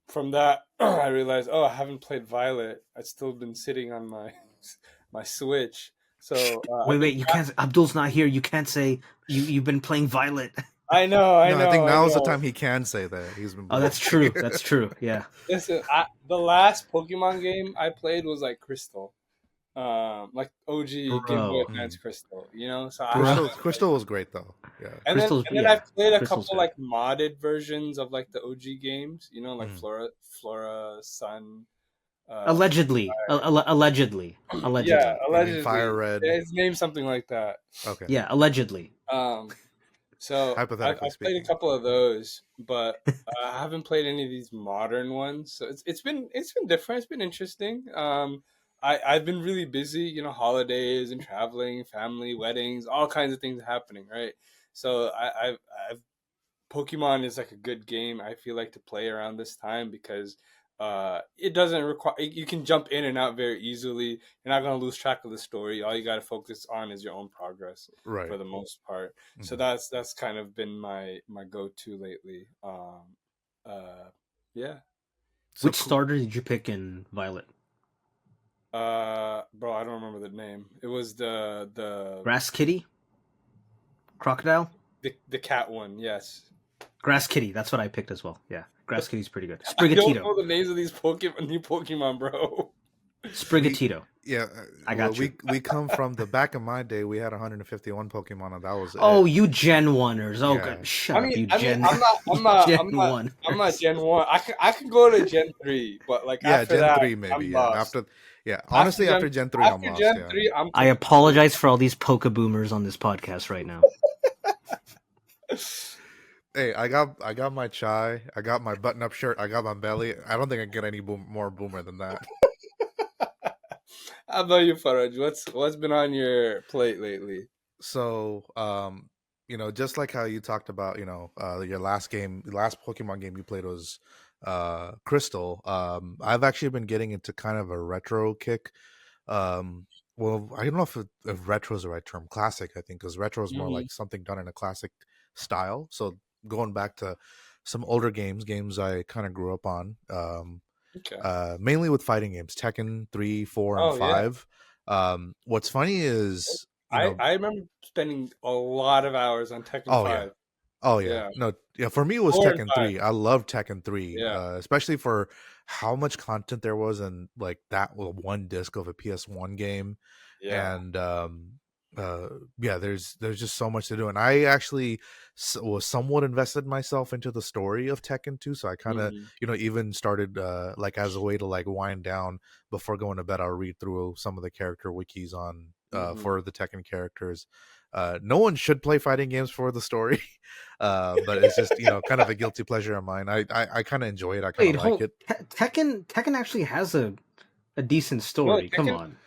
[SPEAKER 2] from that, I realized, I haven't played Violet. I've still been sitting on my Switch. So
[SPEAKER 3] Wait, you can't. Abdul's not here. You can't say you've been playing Violet.
[SPEAKER 2] I know.
[SPEAKER 1] I think now is the time he can say that he's been.
[SPEAKER 3] Oh, that's true. That's true. Yeah.
[SPEAKER 2] Listen, the last Pokemon game I played was like Crystal, like OG Game Boy Advance Crystal. So
[SPEAKER 1] Crystal was great though. Yeah.
[SPEAKER 2] and then
[SPEAKER 3] yeah,
[SPEAKER 2] I've played a
[SPEAKER 3] Crystal's
[SPEAKER 2] couple
[SPEAKER 3] good.
[SPEAKER 2] like modded versions of like the OG games. Like
[SPEAKER 1] Mhm.
[SPEAKER 2] Flora, Sun.
[SPEAKER 3] Allegedly. Allegedly.
[SPEAKER 2] Yeah, allegedly.
[SPEAKER 1] Fire Red.
[SPEAKER 2] It's named something like that.
[SPEAKER 1] Okay.
[SPEAKER 3] Yeah, allegedly.
[SPEAKER 2] So
[SPEAKER 1] Hypothetically
[SPEAKER 2] I've played a couple of those, but I haven't played any of these modern ones. So it's been different. It's been interesting. I've been really busy, holidays and traveling, family, weddings, all kinds of things happening, right? So I've Pokemon is like a good game. I feel like to play around this time because it doesn't require, you can jump in and out very easily. You're not going to lose track of the story. All you got to focus on is your own progress
[SPEAKER 1] Right.
[SPEAKER 2] for the most part.
[SPEAKER 1] Mhm.
[SPEAKER 2] So that's kind of been my go-to lately. Yeah.
[SPEAKER 1] So
[SPEAKER 3] Which starter did you pick in Violet?
[SPEAKER 2] Bro, I don't remember the name. It was the
[SPEAKER 3] Grass Kitty? Crocodile?
[SPEAKER 2] the cat one. Yes.
[SPEAKER 3] Grass Kitty. That's what I picked as well. Yeah. Grass Kitty's pretty good.
[SPEAKER 2] I don't
[SPEAKER 3] Sprigatito.
[SPEAKER 2] know the names of these new Pokemon, bro.
[SPEAKER 3] Sprigatito.
[SPEAKER 1] Yeah,
[SPEAKER 3] I
[SPEAKER 1] well,
[SPEAKER 3] got you.
[SPEAKER 1] we come from the back of my day. We had 151 Pokemon, and that was
[SPEAKER 3] Oh,
[SPEAKER 1] it.
[SPEAKER 3] you Gen 1ers. Oh,
[SPEAKER 1] Yeah,
[SPEAKER 3] God. Shut up, you
[SPEAKER 2] I mean,
[SPEAKER 3] Gen, you Gen
[SPEAKER 2] I'm
[SPEAKER 3] 1ers.
[SPEAKER 2] not Gen 1. I could go to Gen 3, but like
[SPEAKER 1] yeah,
[SPEAKER 2] after
[SPEAKER 1] Gen
[SPEAKER 2] that,
[SPEAKER 1] 3 maybe.
[SPEAKER 2] I'm
[SPEAKER 1] Yeah,
[SPEAKER 2] lost.
[SPEAKER 1] after, yeah, honestly, after Gen 3, I'm
[SPEAKER 2] After
[SPEAKER 1] lost.
[SPEAKER 2] Gen
[SPEAKER 1] Yeah.
[SPEAKER 2] 3, I'm
[SPEAKER 3] I
[SPEAKER 2] confused.
[SPEAKER 3] apologize for all these Poke Boomers on this podcast right now.
[SPEAKER 1] Hey, I got my chai. I got my button up shirt. I got my belly. I don't think I can get any more boomer than that.
[SPEAKER 2] How about you, Faraj? What's been on your plate lately?
[SPEAKER 1] So, just like how you talked about, your last Pokemon game you played was Crystal. I've actually been getting into kind of a retro kick. Well, I don't know if retro is the right term. Classic, I think, because retro is more
[SPEAKER 2] Hmm.
[SPEAKER 1] like something done in a classic style. So going back to some older games I kind of grew up on.
[SPEAKER 2] Okay.
[SPEAKER 1] Mainly with fighting games, Tekken 3, 4, and
[SPEAKER 2] Oh yeah.
[SPEAKER 1] 5. What's funny is,
[SPEAKER 2] I remember spending a lot of hours on Tekken
[SPEAKER 1] oh yeah,
[SPEAKER 2] 5.
[SPEAKER 1] oh yeah,
[SPEAKER 2] Yeah.
[SPEAKER 1] no, yeah. For me, it was
[SPEAKER 2] 4 and
[SPEAKER 1] Tekken
[SPEAKER 2] 5.
[SPEAKER 1] 3. I love Tekken 3,
[SPEAKER 2] Yeah.
[SPEAKER 1] especially for how much content there was in like that one disc of a PS1 game,
[SPEAKER 2] Yeah.
[SPEAKER 1] and uh, yeah, there's just so much to do, and I actually was somewhat invested myself into the story of Tekken 2, so I kind of
[SPEAKER 2] Hmm.
[SPEAKER 1] even started like as a way to like wind down before going to bed. I'll read through some of the character wikis on
[SPEAKER 2] Hmm.
[SPEAKER 1] for the Tekken characters. No one should play fighting games for the story, but it's just kind of a guilty pleasure of mine. I kind of enjoy it. I kind of
[SPEAKER 3] Wait,
[SPEAKER 1] like it.
[SPEAKER 3] Tekken actually has a decent
[SPEAKER 2] No,
[SPEAKER 3] story. Come on.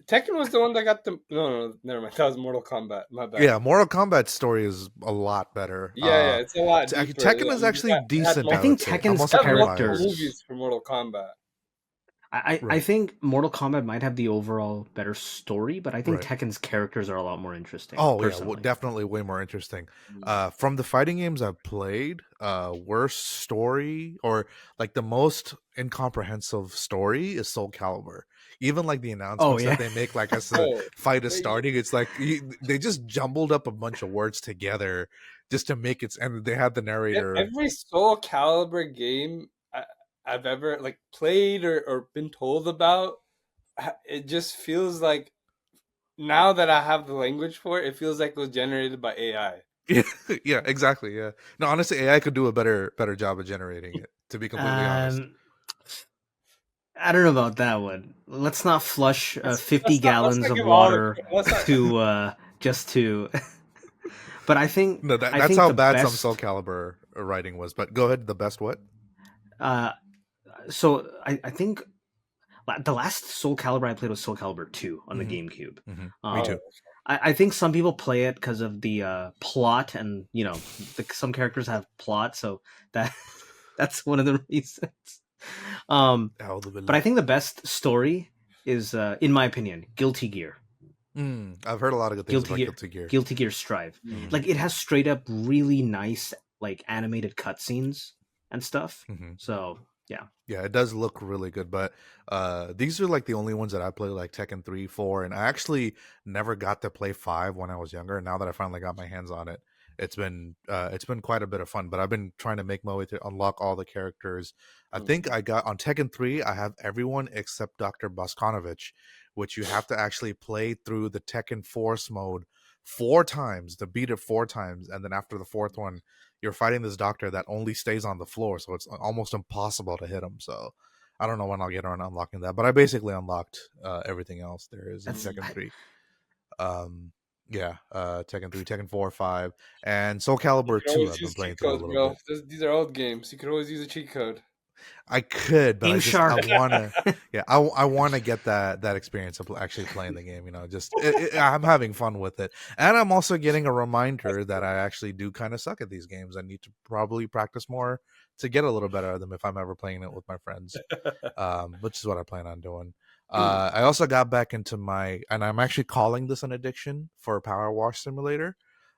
[SPEAKER 2] Tekken was the one that got the no, never mind. That was Mortal Kombat. My bad.
[SPEAKER 1] Yeah, Mortal Kombat's story is a lot better.
[SPEAKER 2] Yeah, it's a lot deeper.
[SPEAKER 1] Tekken
[SPEAKER 2] I
[SPEAKER 1] is
[SPEAKER 2] mean,
[SPEAKER 1] actually
[SPEAKER 2] they had
[SPEAKER 1] decent.
[SPEAKER 3] I
[SPEAKER 1] I
[SPEAKER 2] multiple,
[SPEAKER 1] would
[SPEAKER 3] think
[SPEAKER 1] say I'm
[SPEAKER 3] Tekken's
[SPEAKER 1] also
[SPEAKER 2] they had
[SPEAKER 1] kind of
[SPEAKER 2] multiple
[SPEAKER 1] biased.
[SPEAKER 3] characters.
[SPEAKER 2] movies for Mortal Kombat.
[SPEAKER 3] I
[SPEAKER 1] Right,
[SPEAKER 3] think Mortal Kombat might have the overall better story, but I think
[SPEAKER 1] right.
[SPEAKER 3] Tekken's characters are a lot more interesting,
[SPEAKER 1] Oh yeah, well,
[SPEAKER 3] personally.
[SPEAKER 1] definitely way more interesting.
[SPEAKER 2] Mm.
[SPEAKER 1] From the fighting games I've played, worst story or like the most incomprehensive story is Soul Calibur. Even like the
[SPEAKER 3] Oh
[SPEAKER 1] announcements that
[SPEAKER 3] yeah.
[SPEAKER 1] they make, like as the
[SPEAKER 2] Oh,
[SPEAKER 1] fight is
[SPEAKER 2] they,
[SPEAKER 1] starting, it's like they just jumbled up a bunch of words together just to make it. And they had the narrator.
[SPEAKER 2] every Soul Calibur game I've ever like played or been told about, it just feels like now that I have the language for it, it feels like it was generated by AI.
[SPEAKER 1] Yeah, yeah, exactly. Yeah. No, honestly, AI could do a better job of generating it. To be completely honest.
[SPEAKER 3] um, I don't know about that one. Let's not flush 50
[SPEAKER 2] Let's
[SPEAKER 3] gallons
[SPEAKER 2] not
[SPEAKER 3] of
[SPEAKER 2] give all the
[SPEAKER 3] water
[SPEAKER 2] let's not.
[SPEAKER 3] to just to. But
[SPEAKER 1] No,
[SPEAKER 3] I
[SPEAKER 1] that's
[SPEAKER 3] think
[SPEAKER 1] how
[SPEAKER 3] the
[SPEAKER 1] bad some Soul
[SPEAKER 3] best.
[SPEAKER 1] Calibur writing was. But go ahead. The best what?
[SPEAKER 3] Uh, so I think the last Soul Calibur I played was Soul Calibur 2 on the
[SPEAKER 1] Hmm.
[SPEAKER 3] GameCube.
[SPEAKER 1] Me
[SPEAKER 2] Oh,
[SPEAKER 1] too.
[SPEAKER 3] Um, I think some people play it because of the plot, and some characters have plot, so that that's one of the reasons.
[SPEAKER 1] A'udhu
[SPEAKER 3] But I
[SPEAKER 1] billah.
[SPEAKER 3] think the best story is, in my opinion, Guilty Gear.
[SPEAKER 1] I've heard a lot of good things
[SPEAKER 3] Guilty
[SPEAKER 1] about
[SPEAKER 3] Gear,
[SPEAKER 1] Guilty Gear.
[SPEAKER 3] Guilty Gear Strive.
[SPEAKER 1] Hmm.
[SPEAKER 3] Like it has straight up really nice like animated cutscenes and stuff.
[SPEAKER 1] Hmm.
[SPEAKER 3] So yeah.
[SPEAKER 1] Yeah, it does look really good. But these are like the only ones that I play, like Tekken 3, 4, and I actually never got to play 5 when I was younger. And now that I finally got my hands on it, it's been quite a bit of fun. But I've been trying to make my way to unlock all the characters. I think I got on Tekken 3, I have everyone except Dr. Boskanovich, which you have to actually play through the Tekken Force mode 4 times to beat it 4 times, and then after the fourth one, you're fighting this doctor that only stays on the floor, so it's almost impossible to hit him. So I don't know when I'll get around unlocking that, but I basically unlocked everything else there is in
[SPEAKER 3] That's
[SPEAKER 1] Tekken 3. Um, yeah, Tekken 3, Tekken 4, 5, and Soul
[SPEAKER 2] you
[SPEAKER 1] Calibur
[SPEAKER 2] can
[SPEAKER 1] 2.
[SPEAKER 2] always
[SPEAKER 1] I've been
[SPEAKER 2] use
[SPEAKER 1] playing
[SPEAKER 2] cheat
[SPEAKER 1] through a
[SPEAKER 2] codes,
[SPEAKER 1] little
[SPEAKER 2] bro.
[SPEAKER 1] bit.
[SPEAKER 2] These are old games. You could always use a cheat code.
[SPEAKER 1] I could, but
[SPEAKER 3] Game
[SPEAKER 1] I
[SPEAKER 3] Shark.
[SPEAKER 1] want to. Yeah, I want to get that experience of actually playing the game. Just I'm having fun with it, and I'm also getting a reminder that I actually do kind of suck at these games. I need to probably practice more to get a little better at them if I'm ever playing it with my friends, which is what I plan on doing. I also got back into and I'm actually calling this an addiction for Power Wash Simulator,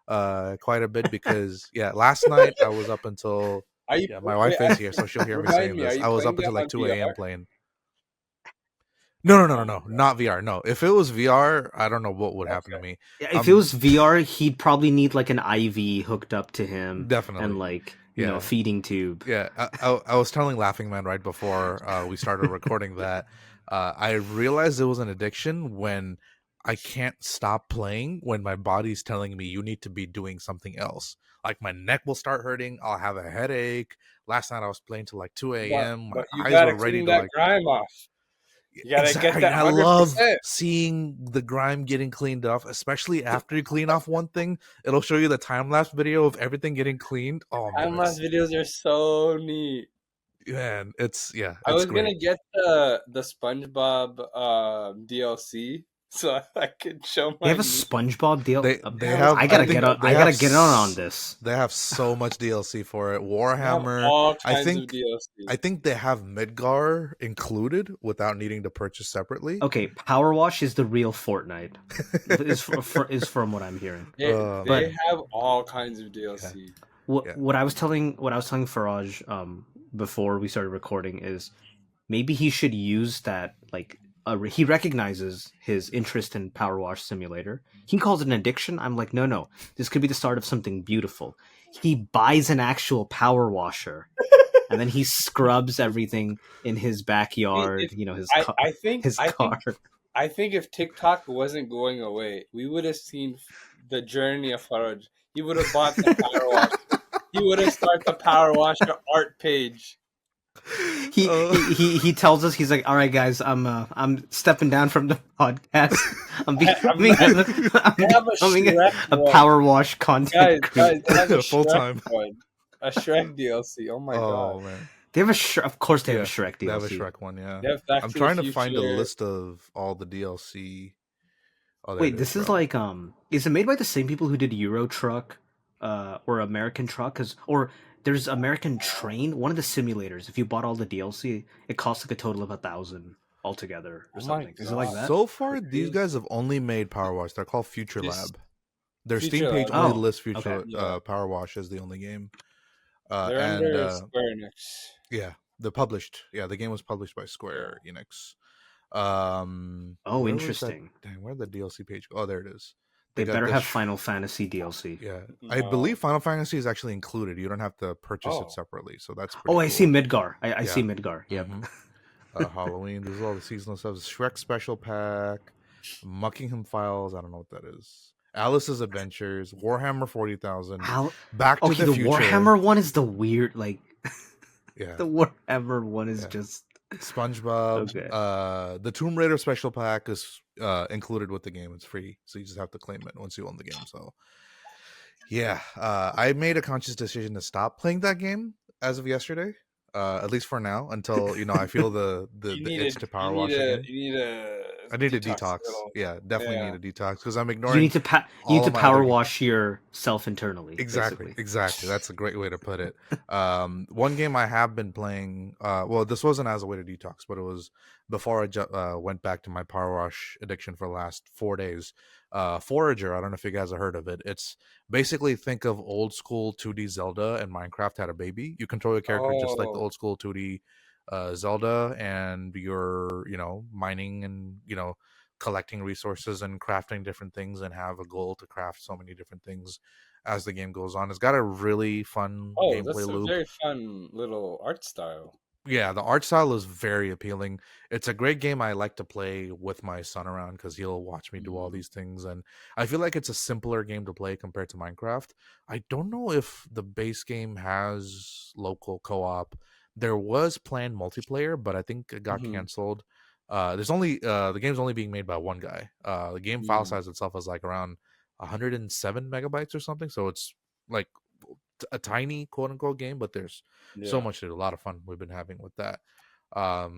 [SPEAKER 1] quite a bit because last night I was up until
[SPEAKER 2] Are you?
[SPEAKER 1] yeah, my
[SPEAKER 2] Wait,
[SPEAKER 1] wife is here, so she'll hear me
[SPEAKER 2] remind
[SPEAKER 1] saying
[SPEAKER 2] me. Are
[SPEAKER 1] this.
[SPEAKER 2] you
[SPEAKER 1] I was
[SPEAKER 2] playing
[SPEAKER 1] up
[SPEAKER 2] that
[SPEAKER 1] until like
[SPEAKER 2] on
[SPEAKER 1] 2
[SPEAKER 2] VR?
[SPEAKER 1] a.m. playing. No,
[SPEAKER 2] Oh my god.
[SPEAKER 1] not VR. No, if it was VR, I don't know what would happen to
[SPEAKER 2] Okay.
[SPEAKER 1] me.
[SPEAKER 3] Yeah, if it
[SPEAKER 1] Um,
[SPEAKER 3] was VR, he'd probably need like an IV hooked up to him and
[SPEAKER 1] definitely.
[SPEAKER 3] like, a
[SPEAKER 1] Yeah,
[SPEAKER 3] feeding tube.
[SPEAKER 1] yeah. I was telling Laughing Man right before we started recording that I realized it was an addiction when I can't stop playing when my body's telling me you need to be doing something else. Like my neck will start hurting. I'll have a headache. Last night I was playing till like 2 a.m. My
[SPEAKER 2] But you
[SPEAKER 1] eyes were
[SPEAKER 2] gotta
[SPEAKER 1] ready
[SPEAKER 2] clean
[SPEAKER 1] to
[SPEAKER 2] that
[SPEAKER 1] like
[SPEAKER 2] grime off. You gotta get
[SPEAKER 1] exactly.
[SPEAKER 2] that
[SPEAKER 1] I love
[SPEAKER 2] 100%.
[SPEAKER 1] seeing the grime getting cleaned off, especially after you clean off one thing. It'll show you the time lapse video of everything getting cleaned. Oh man,
[SPEAKER 2] Time lapse videos are so neat.
[SPEAKER 1] it's
[SPEAKER 2] I was
[SPEAKER 1] great.
[SPEAKER 2] gonna get the SpongeBob DLC so I could show
[SPEAKER 3] They
[SPEAKER 2] my
[SPEAKER 3] have a
[SPEAKER 2] niece.
[SPEAKER 3] SpongeBob deal.
[SPEAKER 1] They
[SPEAKER 2] Yes,
[SPEAKER 1] have
[SPEAKER 3] I
[SPEAKER 1] I
[SPEAKER 3] gotta
[SPEAKER 1] think
[SPEAKER 3] get on.
[SPEAKER 1] they
[SPEAKER 3] I
[SPEAKER 1] have
[SPEAKER 3] gotta get on this.
[SPEAKER 1] they have so much DLC for it.
[SPEAKER 2] they have
[SPEAKER 1] Warhammer.
[SPEAKER 2] all
[SPEAKER 1] I
[SPEAKER 2] kinds of
[SPEAKER 1] think
[SPEAKER 2] DLC.
[SPEAKER 1] I think they have Midgar included without needing to purchase separately.
[SPEAKER 3] Okay, Power Wash is the real Fortnite. Is from what I'm hearing.
[SPEAKER 2] They
[SPEAKER 3] But
[SPEAKER 1] Man.
[SPEAKER 2] have all kinds of
[SPEAKER 1] Yeah.
[SPEAKER 2] DLC.
[SPEAKER 1] Yeah.
[SPEAKER 3] what I was telling Faraj before we started recording is maybe he should use that like he recognizes his interest in Power Wash Simulator. He calls it an addiction. I'm like, no, this could be the start of something beautiful. He buys an actual power washer and then he scrubs everything in his backyard.
[SPEAKER 2] If
[SPEAKER 3] You know, his
[SPEAKER 2] I,
[SPEAKER 3] car.
[SPEAKER 2] I think
[SPEAKER 3] His
[SPEAKER 2] I
[SPEAKER 3] car.
[SPEAKER 2] think I think if TikTok wasn't going away, we would have seen the journey of Faraj. He would have bought the power wash. He would have started the power washer art page.
[SPEAKER 3] He tells us, he's like, all right guys, I'm stepping down from the podcast. I'm
[SPEAKER 2] I'm
[SPEAKER 3] becoming
[SPEAKER 2] like,
[SPEAKER 3] I'm
[SPEAKER 2] they have a
[SPEAKER 3] becoming
[SPEAKER 2] Shrek
[SPEAKER 3] a
[SPEAKER 2] one.
[SPEAKER 3] power wash content
[SPEAKER 2] Guys, they have a
[SPEAKER 1] Full
[SPEAKER 2] Shrek
[SPEAKER 1] time.
[SPEAKER 2] one. A Shrek DLC. Oh my god.
[SPEAKER 1] Oh man.
[SPEAKER 3] They have of course they have a
[SPEAKER 1] Yeah.
[SPEAKER 3] Shrek
[SPEAKER 1] They have a
[SPEAKER 3] DLC.
[SPEAKER 1] Shrek one, yeah.
[SPEAKER 2] They have Back
[SPEAKER 1] I'm
[SPEAKER 2] to the
[SPEAKER 1] trying to find a
[SPEAKER 2] Future.
[SPEAKER 1] list of all the DLC. Oh, there it
[SPEAKER 3] Wait,
[SPEAKER 1] is,
[SPEAKER 3] this is
[SPEAKER 1] bro.
[SPEAKER 3] like is it made by the same people who did Euro Truck, or American Truck? Or there's American Train, one of the simulators. If you bought all the DLC, it costs like a total of 1,000 altogether or
[SPEAKER 2] Oh my
[SPEAKER 3] something. Is it like
[SPEAKER 2] god.
[SPEAKER 3] that?
[SPEAKER 1] So far, these
[SPEAKER 2] Really?
[SPEAKER 1] guys have only made Power Wash. They're called Future
[SPEAKER 2] This
[SPEAKER 1] Lab. Their Steam
[SPEAKER 2] Future
[SPEAKER 1] page
[SPEAKER 2] Lab.
[SPEAKER 1] only
[SPEAKER 3] Oh,
[SPEAKER 1] lists
[SPEAKER 3] okay.
[SPEAKER 1] Future
[SPEAKER 2] Yeah.
[SPEAKER 1] Power Wash as the only game.
[SPEAKER 2] They're
[SPEAKER 1] And
[SPEAKER 2] under Square Enix.
[SPEAKER 1] yeah, the game was published by Square Enix.
[SPEAKER 3] Oh,
[SPEAKER 1] Where was that?
[SPEAKER 3] interesting.
[SPEAKER 1] Dang, where'd the DLC page go? Oh, there it is.
[SPEAKER 3] They
[SPEAKER 1] got
[SPEAKER 3] better
[SPEAKER 1] the
[SPEAKER 3] have Final Fantasy DLC.
[SPEAKER 1] yeah. I
[SPEAKER 2] No.
[SPEAKER 1] believe Final Fantasy is actually included. You don't have to purchase it
[SPEAKER 2] Oh.
[SPEAKER 1] separately, so that's pretty
[SPEAKER 3] Oh,
[SPEAKER 1] cool.
[SPEAKER 3] I see Midgar. I see
[SPEAKER 1] Yeah.
[SPEAKER 3] Midgar. Yep.
[SPEAKER 1] Mhm. Halloween. This is all the seasonal stuff. Shrek special pack, Muckingham Files. I don't know what that is. Alice's Adventures, Warhammer 40,000,
[SPEAKER 3] How?
[SPEAKER 1] Back to
[SPEAKER 3] Okay,
[SPEAKER 1] the
[SPEAKER 3] the
[SPEAKER 1] Future.
[SPEAKER 3] Warhammer one is the weird. Like
[SPEAKER 1] Yeah.
[SPEAKER 3] the Warhammer one is
[SPEAKER 1] Yeah.
[SPEAKER 3] just
[SPEAKER 1] SpongeBob.
[SPEAKER 3] okay.
[SPEAKER 1] The Tomb Raider special pack is included with the game. It's free, so you just have to claim it once you own the game. So, yeah, I made a conscious decision to stop playing that game as of yesterday. At least for now, until I feel the itch to power wash again.
[SPEAKER 2] You need a
[SPEAKER 1] I need a
[SPEAKER 2] detox
[SPEAKER 1] detox.
[SPEAKER 2] little.
[SPEAKER 1] Yeah, definitely
[SPEAKER 2] Yeah.
[SPEAKER 1] need a detox because I'm
[SPEAKER 3] You
[SPEAKER 1] ignoring
[SPEAKER 3] need to
[SPEAKER 1] all of my other
[SPEAKER 3] power
[SPEAKER 1] games.
[SPEAKER 3] wash yourself internally.
[SPEAKER 1] Exactly,
[SPEAKER 3] Basically.
[SPEAKER 1] exactly. That's a great way to put it. One game I have been playing. Well, this wasn't as a way to detox, but it was before I went back to my power wash addiction for the last 4 days. Forager. I don't know if you guys have heard of it. It's basically think of old school 2D Zelda and Minecraft had a baby. You control your character just like the
[SPEAKER 2] Oh.
[SPEAKER 1] old school 2D Zelda, and you're mining and collecting resources and crafting different things and have a goal to craft so many different things as the game goes on. It's got a really fun
[SPEAKER 2] Oh,
[SPEAKER 1] gameplay
[SPEAKER 2] that's a
[SPEAKER 1] loop.
[SPEAKER 2] very fun little art style.
[SPEAKER 1] Yeah, the art style is very appealing. It's a great game I like to play with my son around because he'll watch me do all these things. And I feel like it's a simpler game to play compared to Minecraft. I don't know if the base game has local co-op. There was planned multiplayer, but I think it got canceled. There's only the game's only being made by one guy. The game file size itself is like around 107 megabytes or something. So it's like a tiny quote unquote game, but there's so much to do. A lot of fun we've been having with that. But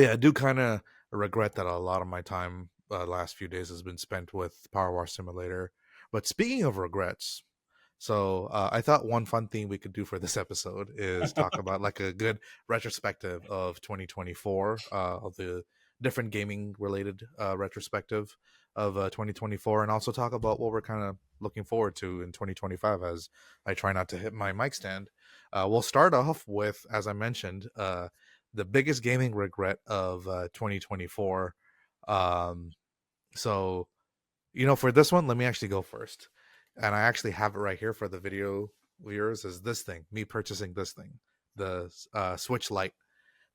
[SPEAKER 1] yeah, I do kind of regret that a lot of my time last few days has been spent with Power Wash Simulator. But speaking of regrets, so I thought one fun thing we could do for this episode is talk about like a good retrospective of 2024, of the different gaming related retrospective of 2024, and also talk about what we're kind of looking forward to in 2025 as I try not to hit my mic stand. We'll start off with, as I mentioned, the biggest gaming regret of 2024. So, for this one, let me actually go first. And I actually have it right here for the video viewers, is this thing, me purchasing this thing, the Switch Lite.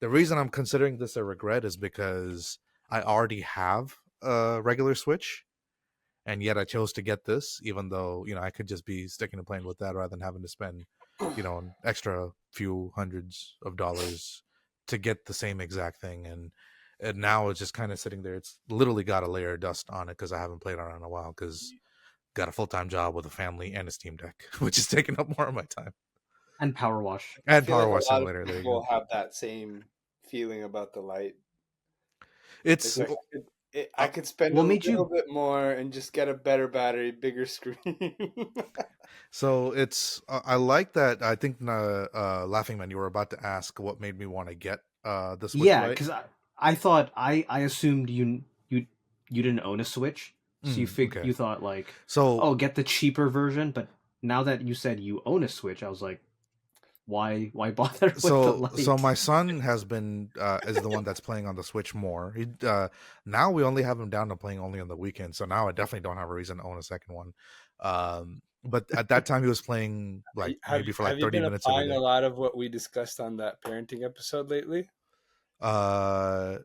[SPEAKER 1] the reason I'm considering this a regret is because I already have a regular Switch, and yet I chose to get this, even though I could just be sticking to playing with that rather than having to spend an extra few hundreds of dollars to get the same exact thing. And now it's just kind of sitting there. It's literally got a layer of dust on it because I haven't played on it in a while because got a full-time job with a family and a Steam Deck, which is taking up more of my time.
[SPEAKER 3] And Power Wash.
[SPEAKER 2] I
[SPEAKER 1] And
[SPEAKER 2] feel
[SPEAKER 1] Power
[SPEAKER 2] like
[SPEAKER 1] Wash
[SPEAKER 2] a lot of
[SPEAKER 1] Simulator. There you
[SPEAKER 2] people
[SPEAKER 1] go.
[SPEAKER 2] have that same feeling about the light.
[SPEAKER 1] It's
[SPEAKER 2] It's like I could spend
[SPEAKER 3] What
[SPEAKER 2] a
[SPEAKER 3] made
[SPEAKER 2] little
[SPEAKER 3] you?
[SPEAKER 2] bit more and just get a better battery, bigger screen.
[SPEAKER 1] so it's I like that. I think Laughing Man, you were about to ask what made me want to get the Switch
[SPEAKER 3] Yeah,
[SPEAKER 1] Lite.
[SPEAKER 3] because I thought I assumed you didn't own a Switch, so
[SPEAKER 1] Okay.
[SPEAKER 3] you thought like,
[SPEAKER 1] So
[SPEAKER 3] oh, get the cheaper version. But now that you said you own a Switch, I was like, why bother with the
[SPEAKER 1] so
[SPEAKER 3] light?
[SPEAKER 1] my son has been is the one that's playing on the Switch more. He now we only have him down to playing only on the weekend. So now I definitely don't have a reason to own a second one. But at that time he was playing like maybe for
[SPEAKER 2] Have
[SPEAKER 1] like
[SPEAKER 2] you
[SPEAKER 1] 30
[SPEAKER 2] been
[SPEAKER 1] minutes every
[SPEAKER 2] applying
[SPEAKER 1] day.
[SPEAKER 2] a lot of what we discussed on that parenting episode lately?
[SPEAKER 1] Uh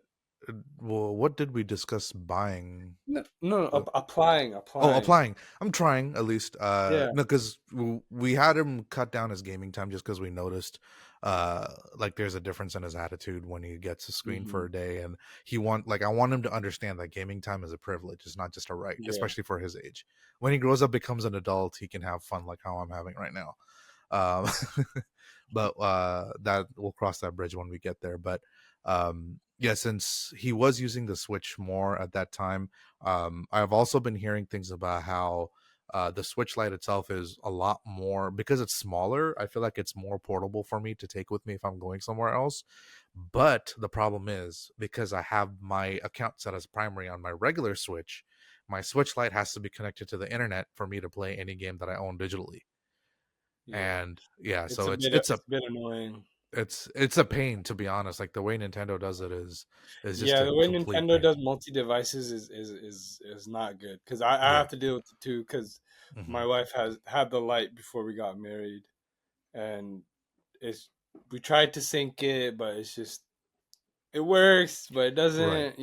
[SPEAKER 1] well, what did we discuss buying?
[SPEAKER 2] No,
[SPEAKER 1] Uh,
[SPEAKER 2] applying,
[SPEAKER 1] Oh,
[SPEAKER 2] applying.
[SPEAKER 1] applying. I'm trying at least.
[SPEAKER 2] Yeah.
[SPEAKER 1] No, because we had him cut down his gaming time just because we noticed, like there's a difference in his attitude when he gets a screen for
[SPEAKER 2] Hmm.
[SPEAKER 1] a day, and I want him to understand that gaming time is a privilege. It's not just a right,
[SPEAKER 2] Yeah.
[SPEAKER 1] especially for his age. When he grows up, becomes an adult, he can have fun like how I'm having right now. Um, but that we'll cross that bridge when we get there. But yeah, since he was using the Switch more at that time, I've also been hearing things about how the Switch Lite itself is a lot more because it's smaller. I feel like it's more portable for me to take with me if I'm going somewhere else. But the problem is because I have my account set as primary on my regular Switch, my Switch Lite has to be connected to the internet for me to play any game that I own digitally.
[SPEAKER 2] Yeah.
[SPEAKER 1] And yeah,
[SPEAKER 2] It's
[SPEAKER 1] so
[SPEAKER 2] a bit it's a bit annoying.
[SPEAKER 1] it's a pain, to be honest. Like the way Nintendo does it is just
[SPEAKER 2] Yeah,
[SPEAKER 1] a
[SPEAKER 2] the way
[SPEAKER 1] complete
[SPEAKER 2] Nintendo
[SPEAKER 1] pain.
[SPEAKER 2] does multi devices is not good because I
[SPEAKER 1] Yeah.
[SPEAKER 2] have to deal with it too because
[SPEAKER 1] Hmm.
[SPEAKER 2] my wife has had the light before we got married, and it's we tried to sync it, but it's just it works, but it
[SPEAKER 1] Right.
[SPEAKER 2] doesn't.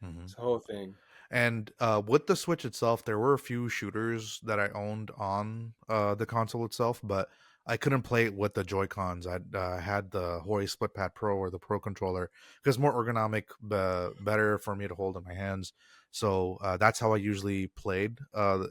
[SPEAKER 1] Hmm.
[SPEAKER 2] It's a whole thing.
[SPEAKER 1] And with the Switch itself, there were a few shooters that I owned on the console itself, but I couldn't play it with the Joy Cons. I had the Hori Split Pad Pro or the Pro controller because more ergonomic, better for me to hold in my hands. So that's how I usually played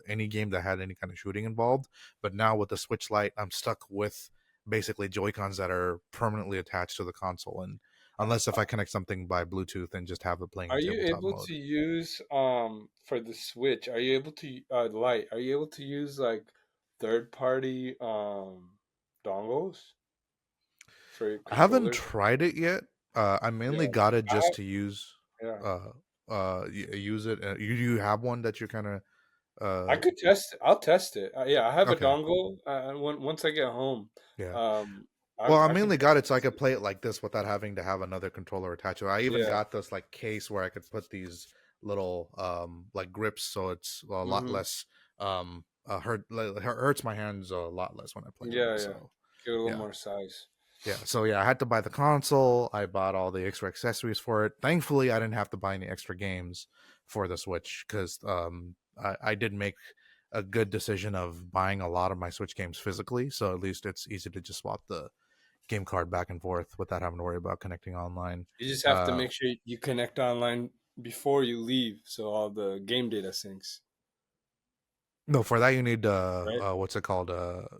[SPEAKER 1] any game that had any kind of shooting involved. But now with the Switch Lite, I'm stuck with basically Joy Cons that are permanently attached to the console, and unless if I connect something by Bluetooth and just have it playing in
[SPEAKER 2] Are you
[SPEAKER 1] tabletop
[SPEAKER 2] able
[SPEAKER 1] mode.
[SPEAKER 2] to use for the Switch? Are you able to light? Are you able to use like third party dongles for your
[SPEAKER 1] I haven't
[SPEAKER 2] controllers?
[SPEAKER 1] tried it yet. I mainly
[SPEAKER 2] Yeah,
[SPEAKER 1] got it
[SPEAKER 2] I
[SPEAKER 1] just
[SPEAKER 2] have,
[SPEAKER 1] to use
[SPEAKER 2] yeah.
[SPEAKER 1] uh use it. You have one that you're kind of
[SPEAKER 2] I
[SPEAKER 1] uh
[SPEAKER 2] could test it. I'll test it. Yeah, I have a
[SPEAKER 1] okay.
[SPEAKER 2] dongle. Once I get home,
[SPEAKER 1] Yeah.
[SPEAKER 2] um,
[SPEAKER 1] Well, I
[SPEAKER 2] I can
[SPEAKER 1] mainly
[SPEAKER 2] test
[SPEAKER 1] got it so I
[SPEAKER 2] it.
[SPEAKER 1] could play it like this without having to have another controller attached to it. I even
[SPEAKER 2] Yeah.
[SPEAKER 1] got this like case where I could put these little like grips so it's a lot
[SPEAKER 2] Hmm.
[SPEAKER 1] less hurts my hands a lot less when I play on
[SPEAKER 2] Yeah,
[SPEAKER 1] it.
[SPEAKER 2] yeah.
[SPEAKER 1] So,
[SPEAKER 2] Get a little
[SPEAKER 1] yeah.
[SPEAKER 2] more size.
[SPEAKER 1] Yeah, so yeah, I had to buy the console. I bought all the extra accessories for it. Thankfully, I didn't have to buy any extra games for the Switch because I did make a good decision of buying a lot of my Switch games physically. So at least it's easy to just swap the game card back and forth without having to worry about connecting online.
[SPEAKER 2] You just have to
[SPEAKER 1] Uh,
[SPEAKER 2] make sure you connect online before you leave, so all the game data syncs,
[SPEAKER 1] no, for that you need
[SPEAKER 2] right?
[SPEAKER 1] what's it called?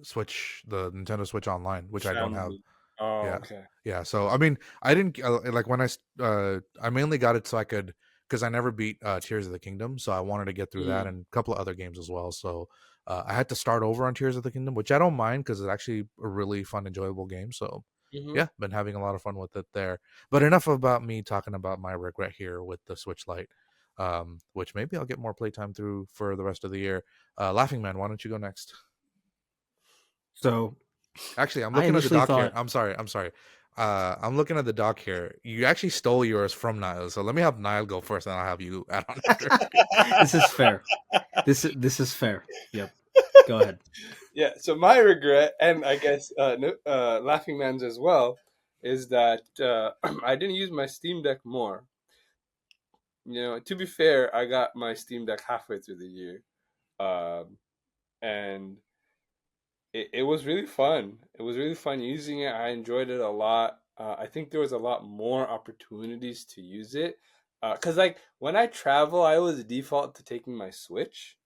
[SPEAKER 1] Switch, the Nintendo Switch Online, which I don't have.
[SPEAKER 2] Family. Oh,
[SPEAKER 1] Yeah,
[SPEAKER 2] okay.
[SPEAKER 1] yeah. So I mean, I didn't like when I mainly got it so I could because I never beat Tears of the Kingdom, so I wanted to get through that
[SPEAKER 2] Mm.
[SPEAKER 1] and a couple of other games as well. So I had to start over on Tears of the Kingdom, which I don't mind because it's actually a really fun, enjoyable game. So
[SPEAKER 2] Hmm.
[SPEAKER 1] yeah, been having a lot of fun with it there. But enough about me talking about my regret here with the Switch Lite, which maybe I'll get more playtime through for the rest of the year. Laughing Man, why don't you go next?
[SPEAKER 3] So
[SPEAKER 1] Actually, I'm
[SPEAKER 3] I
[SPEAKER 1] looking at the
[SPEAKER 3] initially
[SPEAKER 1] doc here.
[SPEAKER 3] thought
[SPEAKER 1] I'm sorry. I'm sorry. I'm looking at the doc here. You actually stole yours from Niall, so let me have Niall go first, and I'll have you add on after.
[SPEAKER 3] this is fair. This is fair. Yep. Go ahead.
[SPEAKER 2] Yeah. So my regret, and I guess Laughing Man's as well, is that I didn't use my Steam Deck more. To be fair, I got my Steam Deck halfway through the year, um, and it was really fun. It was really fun using it. I enjoyed it a lot. I think there was a lot more opportunities to use it. Cause like when I travel, I always default to taking my Switch.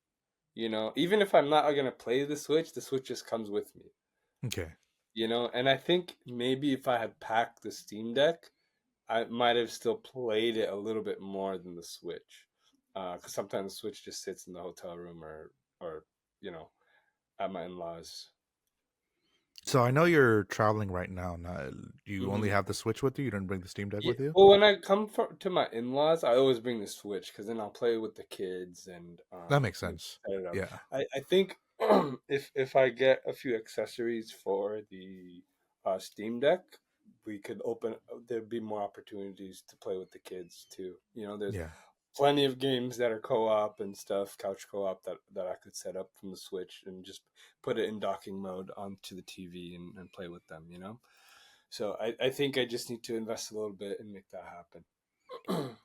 [SPEAKER 2] Even if I'm not gonna play the Switch just comes with me.
[SPEAKER 1] Okay.
[SPEAKER 2] And I think maybe if I had packed the Steam Deck, I might have still played it a little bit more than the Switch. Because sometimes the Switch just sits in the hotel room or you know, at my in-laws.
[SPEAKER 1] So I know you're traveling right now. Now, you only
[SPEAKER 2] Mhm.
[SPEAKER 1] have the Switch with you. You didn't bring the Steam Deck
[SPEAKER 2] Yeah,
[SPEAKER 1] with you.
[SPEAKER 2] well, when I come to my in-laws, I always bring the Switch because then I'll play with the kids and
[SPEAKER 1] That makes sense.
[SPEAKER 2] set it up.
[SPEAKER 1] Yeah.
[SPEAKER 2] I think if I get a few accessories for the Steam Deck, we could open. There'd be more opportunities to play with the kids too. There's
[SPEAKER 1] Yeah.
[SPEAKER 2] plenty of games that are co-op and stuff, couch co-op that I could set up from the Switch and just put it in docking mode onto the TV and play with them. So I think I just need to invest a little bit and make that happen.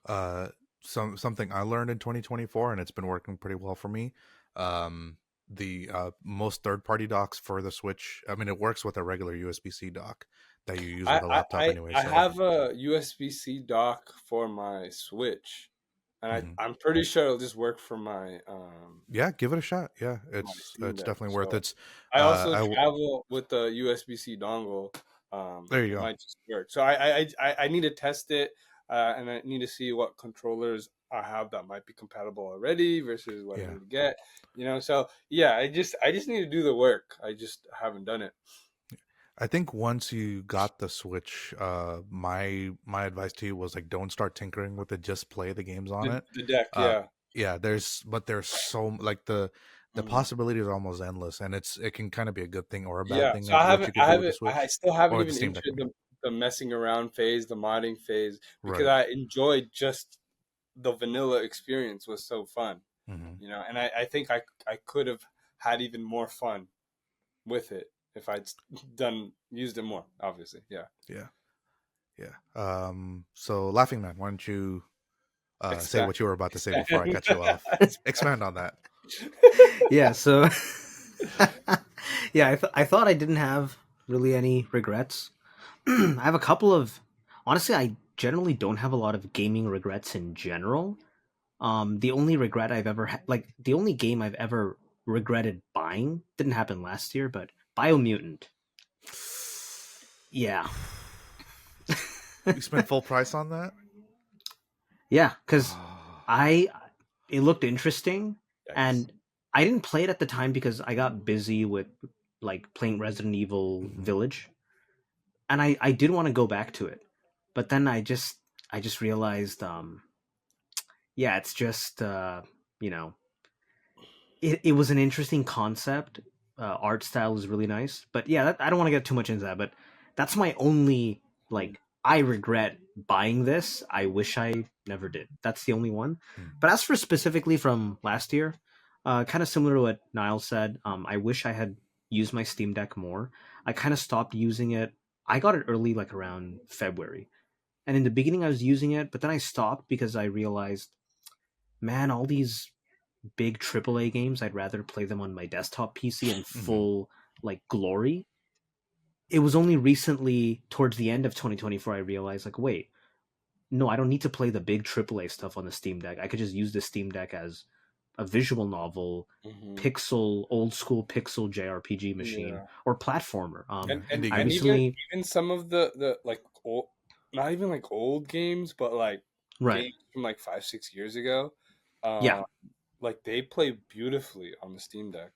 [SPEAKER 1] Uh, something I learned in 2024, and it's been working pretty well for me. Um, the most third-party docks for the Switch. I mean, it works with a regular USB-C dock that you use
[SPEAKER 2] I,
[SPEAKER 1] with a
[SPEAKER 2] I
[SPEAKER 1] laptop
[SPEAKER 2] I
[SPEAKER 1] anyway.
[SPEAKER 2] I
[SPEAKER 1] So,
[SPEAKER 2] have a USB-C dock for my Switch, and
[SPEAKER 1] mhm.
[SPEAKER 2] I'm pretty sure it'll just work for
[SPEAKER 1] Yeah, give it a shot. Yeah,
[SPEAKER 2] my
[SPEAKER 1] it's
[SPEAKER 2] Steam
[SPEAKER 1] it's
[SPEAKER 2] Deck.
[SPEAKER 1] definitely worth
[SPEAKER 2] So
[SPEAKER 1] it.
[SPEAKER 2] I also
[SPEAKER 1] I
[SPEAKER 2] travel with the USB-C dongle.
[SPEAKER 1] There you
[SPEAKER 2] It
[SPEAKER 1] go.
[SPEAKER 2] might just work. So I need to test it, and I need to see what controllers I have that might be compatible already versus what I
[SPEAKER 1] Yeah.
[SPEAKER 2] need to get. So yeah, I just need to do the work. I just haven't done it.
[SPEAKER 1] I think once you got the Switch, my advice to you was like don't start tinkering with it, just play the games on
[SPEAKER 2] The
[SPEAKER 1] it.
[SPEAKER 2] the deck,
[SPEAKER 1] Uh
[SPEAKER 2] yeah.
[SPEAKER 1] yeah, there's so like the
[SPEAKER 2] Mhm.
[SPEAKER 1] possibilities are almost endless, and it can kind of be a good thing or a bad
[SPEAKER 2] Yeah,
[SPEAKER 1] thing
[SPEAKER 2] so
[SPEAKER 1] of
[SPEAKER 2] I
[SPEAKER 1] what
[SPEAKER 2] haven't,
[SPEAKER 1] you could
[SPEAKER 2] I
[SPEAKER 1] do with the
[SPEAKER 2] haven't, I
[SPEAKER 1] Switch
[SPEAKER 2] still haven't
[SPEAKER 1] or the
[SPEAKER 2] even
[SPEAKER 1] Steam Deck, I
[SPEAKER 2] entered
[SPEAKER 1] mean.
[SPEAKER 2] the messing around phase, the modding phase, because
[SPEAKER 1] Right.
[SPEAKER 2] I enjoyed just the vanilla experience was so fun,
[SPEAKER 1] Hmm.
[SPEAKER 2] and I think I could have had even more fun with it if I'd done used it more. Obviously, yeah.
[SPEAKER 1] Yeah. Yeah. So Laughing Man, why don't you say
[SPEAKER 2] Expand,
[SPEAKER 1] what you were about to say before I
[SPEAKER 2] expand.
[SPEAKER 1] cut you off? Expand on that.
[SPEAKER 3] Yeah, so yeah, I thought I didn't have really any regrets. I have a couple of honestly, I generally don't have a lot of gaming regrets in general. The only regret I've ever like the only game I've ever regretted buying didn't happen last year, but Biomutant. Yeah.
[SPEAKER 1] You spent full price on that?
[SPEAKER 3] Yeah, cuz I it looked interesting
[SPEAKER 2] Yikes.
[SPEAKER 3] and I didn't play it at the time because I got busy with like playing Resident Evil
[SPEAKER 1] Hmm.
[SPEAKER 3] Village, and I did want to go back to it, but then I just realized yeah, it's just you know it was an interesting concept. Art style is really nice, but yeah, I don't want to get too much into that. But that's my only
[SPEAKER 2] Mm.
[SPEAKER 3] like I regret buying this. I wish I never did. That's the only one. But as for specifically from last year, kind of similar to what Niall said, I wish I had used my Steam Deck more. I kind of stopped using it. I got it early, like around February, and in the beginning I was using it, but then I stopped because I realized, man, all these big AAA games, I'd rather play them on my desktop PC in
[SPEAKER 1] Hmm.
[SPEAKER 3] full like glory. It was only recently towards the end of 2024 I realized like, wait, no, I don't need to play the big AAA stuff on the Steam Deck. I could just use the Steam Deck as a visual novel,
[SPEAKER 2] Hmm.
[SPEAKER 3] old school pixel JRPG machine
[SPEAKER 2] Yeah.
[SPEAKER 3] or platformer.
[SPEAKER 1] Yeah,
[SPEAKER 2] and and
[SPEAKER 1] indie
[SPEAKER 3] I
[SPEAKER 2] and
[SPEAKER 1] games.
[SPEAKER 2] even
[SPEAKER 3] recently
[SPEAKER 2] even some of the like old, not even like old games, but like
[SPEAKER 3] right.
[SPEAKER 2] games from like 5-6 years ago,
[SPEAKER 3] Yeah.
[SPEAKER 2] uh like they play beautifully on the Steam Deck.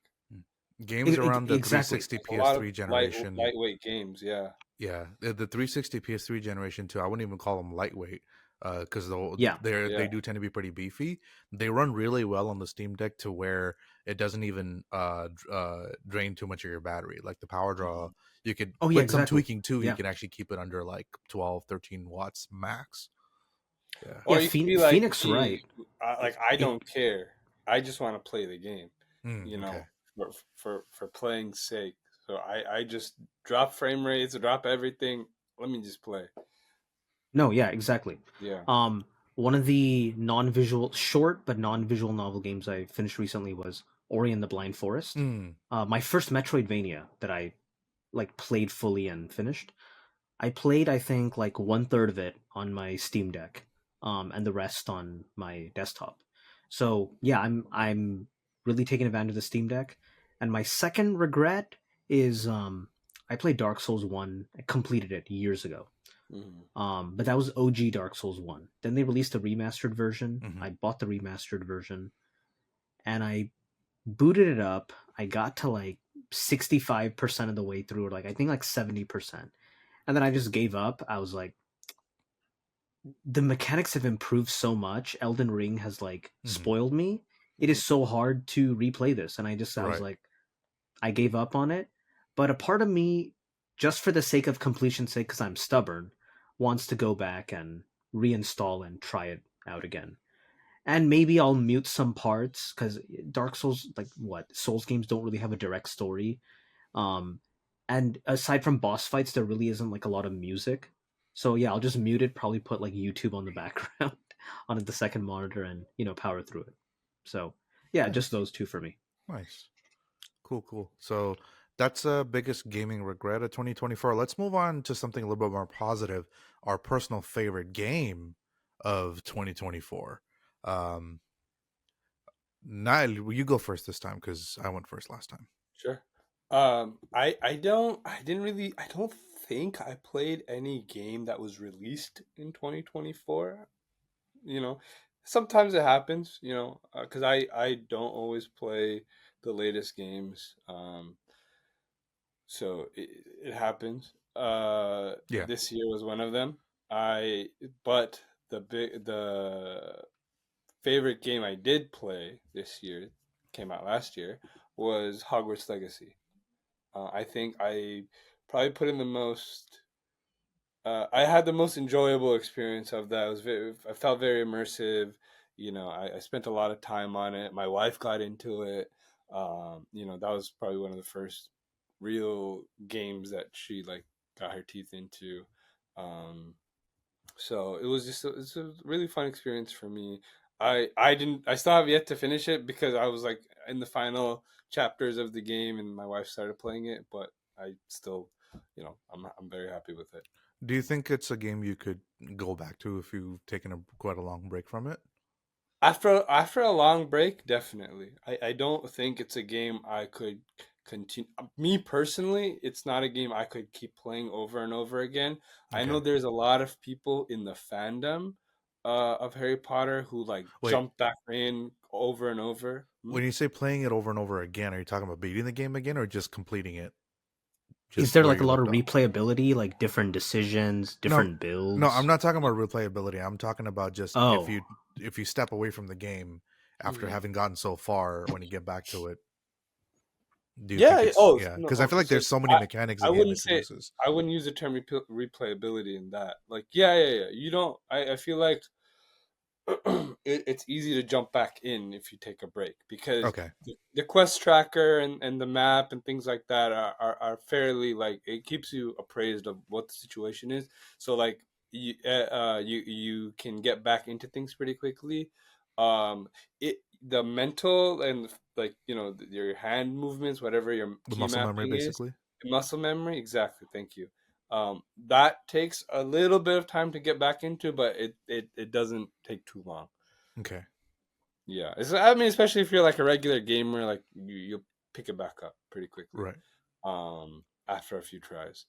[SPEAKER 1] Games around the
[SPEAKER 3] Exactly.
[SPEAKER 1] 360
[SPEAKER 2] Like a lot of
[SPEAKER 1] PS3 generation.
[SPEAKER 2] lightweight games, yeah.
[SPEAKER 1] Yeah, the 360 PS3 generation too. I wouldn't even call them lightweight, because
[SPEAKER 3] Yeah.
[SPEAKER 1] they
[SPEAKER 2] Yeah.
[SPEAKER 1] do tend to be pretty beefy. They run really well on the Steam Deck to where it doesn't even drain too much of your battery. Like the power draw,
[SPEAKER 2] Mhm.
[SPEAKER 1] you could
[SPEAKER 3] Oh yeah,
[SPEAKER 1] with some
[SPEAKER 3] exactly.
[SPEAKER 1] tweaking too, you
[SPEAKER 3] Yeah.
[SPEAKER 1] can actually keep it under like 12, 13 watts max. Yeah.
[SPEAKER 3] Yeah,
[SPEAKER 2] Or you could be like
[SPEAKER 3] Phoenix
[SPEAKER 2] me,
[SPEAKER 3] Wright.
[SPEAKER 2] like I
[SPEAKER 3] It,
[SPEAKER 2] don't care. I just want to play the game,
[SPEAKER 1] Okay.
[SPEAKER 2] for playing sake. So I just drop frame rates, drop everything. let me just play.
[SPEAKER 3] No, yeah, exactly.
[SPEAKER 2] Yeah.
[SPEAKER 3] One of the short but non-visual novel games I finished recently was Ori and the Blind Forest.
[SPEAKER 1] Mm.
[SPEAKER 3] My first Metroidvania that I like played fully and finished. I played, I think, like 1/3 of it on my Steam Deck, and the rest on my desktop. So yeah, I'm really taking advantage of the Steam Deck. And my second regret is I played Dark Souls 1. I completed it years ago.
[SPEAKER 2] Mm-hmm.
[SPEAKER 3] But that was OG Dark Souls 1. Then they released a remastered version.
[SPEAKER 1] Mm-hmm.
[SPEAKER 3] I bought the remastered version and I booted it up. I got to like 65% of the way through, or like I think like 70%. And then I just gave up. I was like, the mechanics have improved so much. Elden Ring has like
[SPEAKER 1] Mm-hmm.
[SPEAKER 3] spoiled me. It is so hard to replay this. And I was
[SPEAKER 1] Right.
[SPEAKER 3] like, I gave up on it. But a part of me, just for the sake of completion's sake, because I'm stubborn, wants to go back and reinstall and try it out again. And maybe I'll mute some parts because Dark Souls, like what Souls games, don't really have a direct story. Um, and aside from boss fights, there really isn't like a lot of music. So yeah, I'll just mute it. Probably put like YouTube on the background on the second monitor, and power through it. So yeah, just
[SPEAKER 1] Nice.
[SPEAKER 3] those two for me.
[SPEAKER 1] Nice. Cool. So that's biggest gaming regret of 2024. Let's move on to something a little bit more positive. Our personal favorite game of 2024. Um, Nael, will you go first this time because I went first last time.
[SPEAKER 2] Sure. I don't think I played any game that was released in 2024. You know, sometimes it happens, because I don't always play the latest games. So it happens.
[SPEAKER 1] Yeah.
[SPEAKER 2] This year was one of them. But the favorite game I did play this year, came out last year, was Hogwarts Legacy. I think I probably put in the most. I had the most enjoyable experience of that. I felt very immersive. I spent a lot of time on it. My wife got into it. That was probably one of the first real games that she like got her teeth into. Um, so it's a really fun experience for me. I still have yet to finish it because I was like in the final chapters of the game and my wife started playing it, but I still, I'm very happy with it.
[SPEAKER 1] Do you think it's a game you could go back to if you've taken quite a long break from it?
[SPEAKER 2] After a long break, definitely. I don't think it's a game I could continue. Me personally, it's not a game I could keep playing over and over again. I
[SPEAKER 1] Okay.
[SPEAKER 2] know there's a lot of people in the fandom of Harry Potter who like
[SPEAKER 1] Wait,
[SPEAKER 2] jump back in over and over. Hmm?
[SPEAKER 1] when you say playing it over and over again, are you talking about beating the game again or just completing it
[SPEAKER 3] Is
[SPEAKER 1] just
[SPEAKER 3] there
[SPEAKER 1] where
[SPEAKER 3] like a
[SPEAKER 1] you
[SPEAKER 3] lot of
[SPEAKER 1] left off?
[SPEAKER 3] replayability, like different decisions,
[SPEAKER 1] No,
[SPEAKER 3] different
[SPEAKER 1] no, I'm
[SPEAKER 3] builds?
[SPEAKER 1] not talking about replayability. I'm talking about just
[SPEAKER 3] Oh,
[SPEAKER 1] if you step away from the game after
[SPEAKER 2] Mhm.
[SPEAKER 1] having gotten so far, when you get back to it, do you
[SPEAKER 2] Yeah.
[SPEAKER 1] think it's
[SPEAKER 2] Oh
[SPEAKER 1] yeah?
[SPEAKER 2] no.
[SPEAKER 1] Because I feel
[SPEAKER 2] Okay.
[SPEAKER 1] like
[SPEAKER 2] So
[SPEAKER 1] there's so many
[SPEAKER 2] I
[SPEAKER 1] mechanics the
[SPEAKER 2] I
[SPEAKER 1] game
[SPEAKER 2] wouldn't say
[SPEAKER 1] introduces.
[SPEAKER 2] I wouldn't use the term replayability in that. Like, yeah. You don't. I feel like it's easy to jump back in if you take a break because
[SPEAKER 1] Okay,
[SPEAKER 2] the quest tracker and the map and things like that are fairly like it keeps you appraised of what the situation is. So like you can get back into things pretty quickly. Um, it the mental and like your hand movements, whatever your
[SPEAKER 1] the
[SPEAKER 2] key
[SPEAKER 1] muscle memory
[SPEAKER 2] mapping is,
[SPEAKER 1] basically.
[SPEAKER 2] muscle memory. Exactly. Thank you. That takes a little bit of time to get back into, but it doesn't take too long.
[SPEAKER 1] Okay,
[SPEAKER 2] Yeah, I mean, especially if you're like a regular gamer, like you'll pick it back up pretty quickly.
[SPEAKER 1] right.
[SPEAKER 2] After a few tries.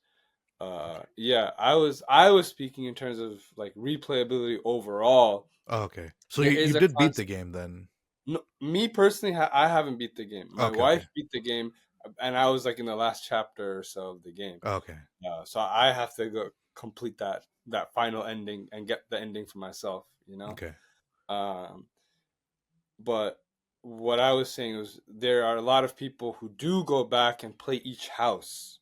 [SPEAKER 2] Yeah, I was speaking in terms of like replayability overall.
[SPEAKER 1] Oh, okay, so
[SPEAKER 2] There
[SPEAKER 1] you
[SPEAKER 2] is a
[SPEAKER 1] did beat the
[SPEAKER 2] concept.
[SPEAKER 1] game then.
[SPEAKER 2] No, me personally, I haven't beat the game. My
[SPEAKER 1] Okay,
[SPEAKER 2] wife beat the game, and I was like in the last chapter or so of the game.
[SPEAKER 1] okay,
[SPEAKER 2] So I have to go complete that final ending and get the ending for myself.
[SPEAKER 1] okay.
[SPEAKER 2] Um, but what I was saying was there are a lot of people who do go back and play each house,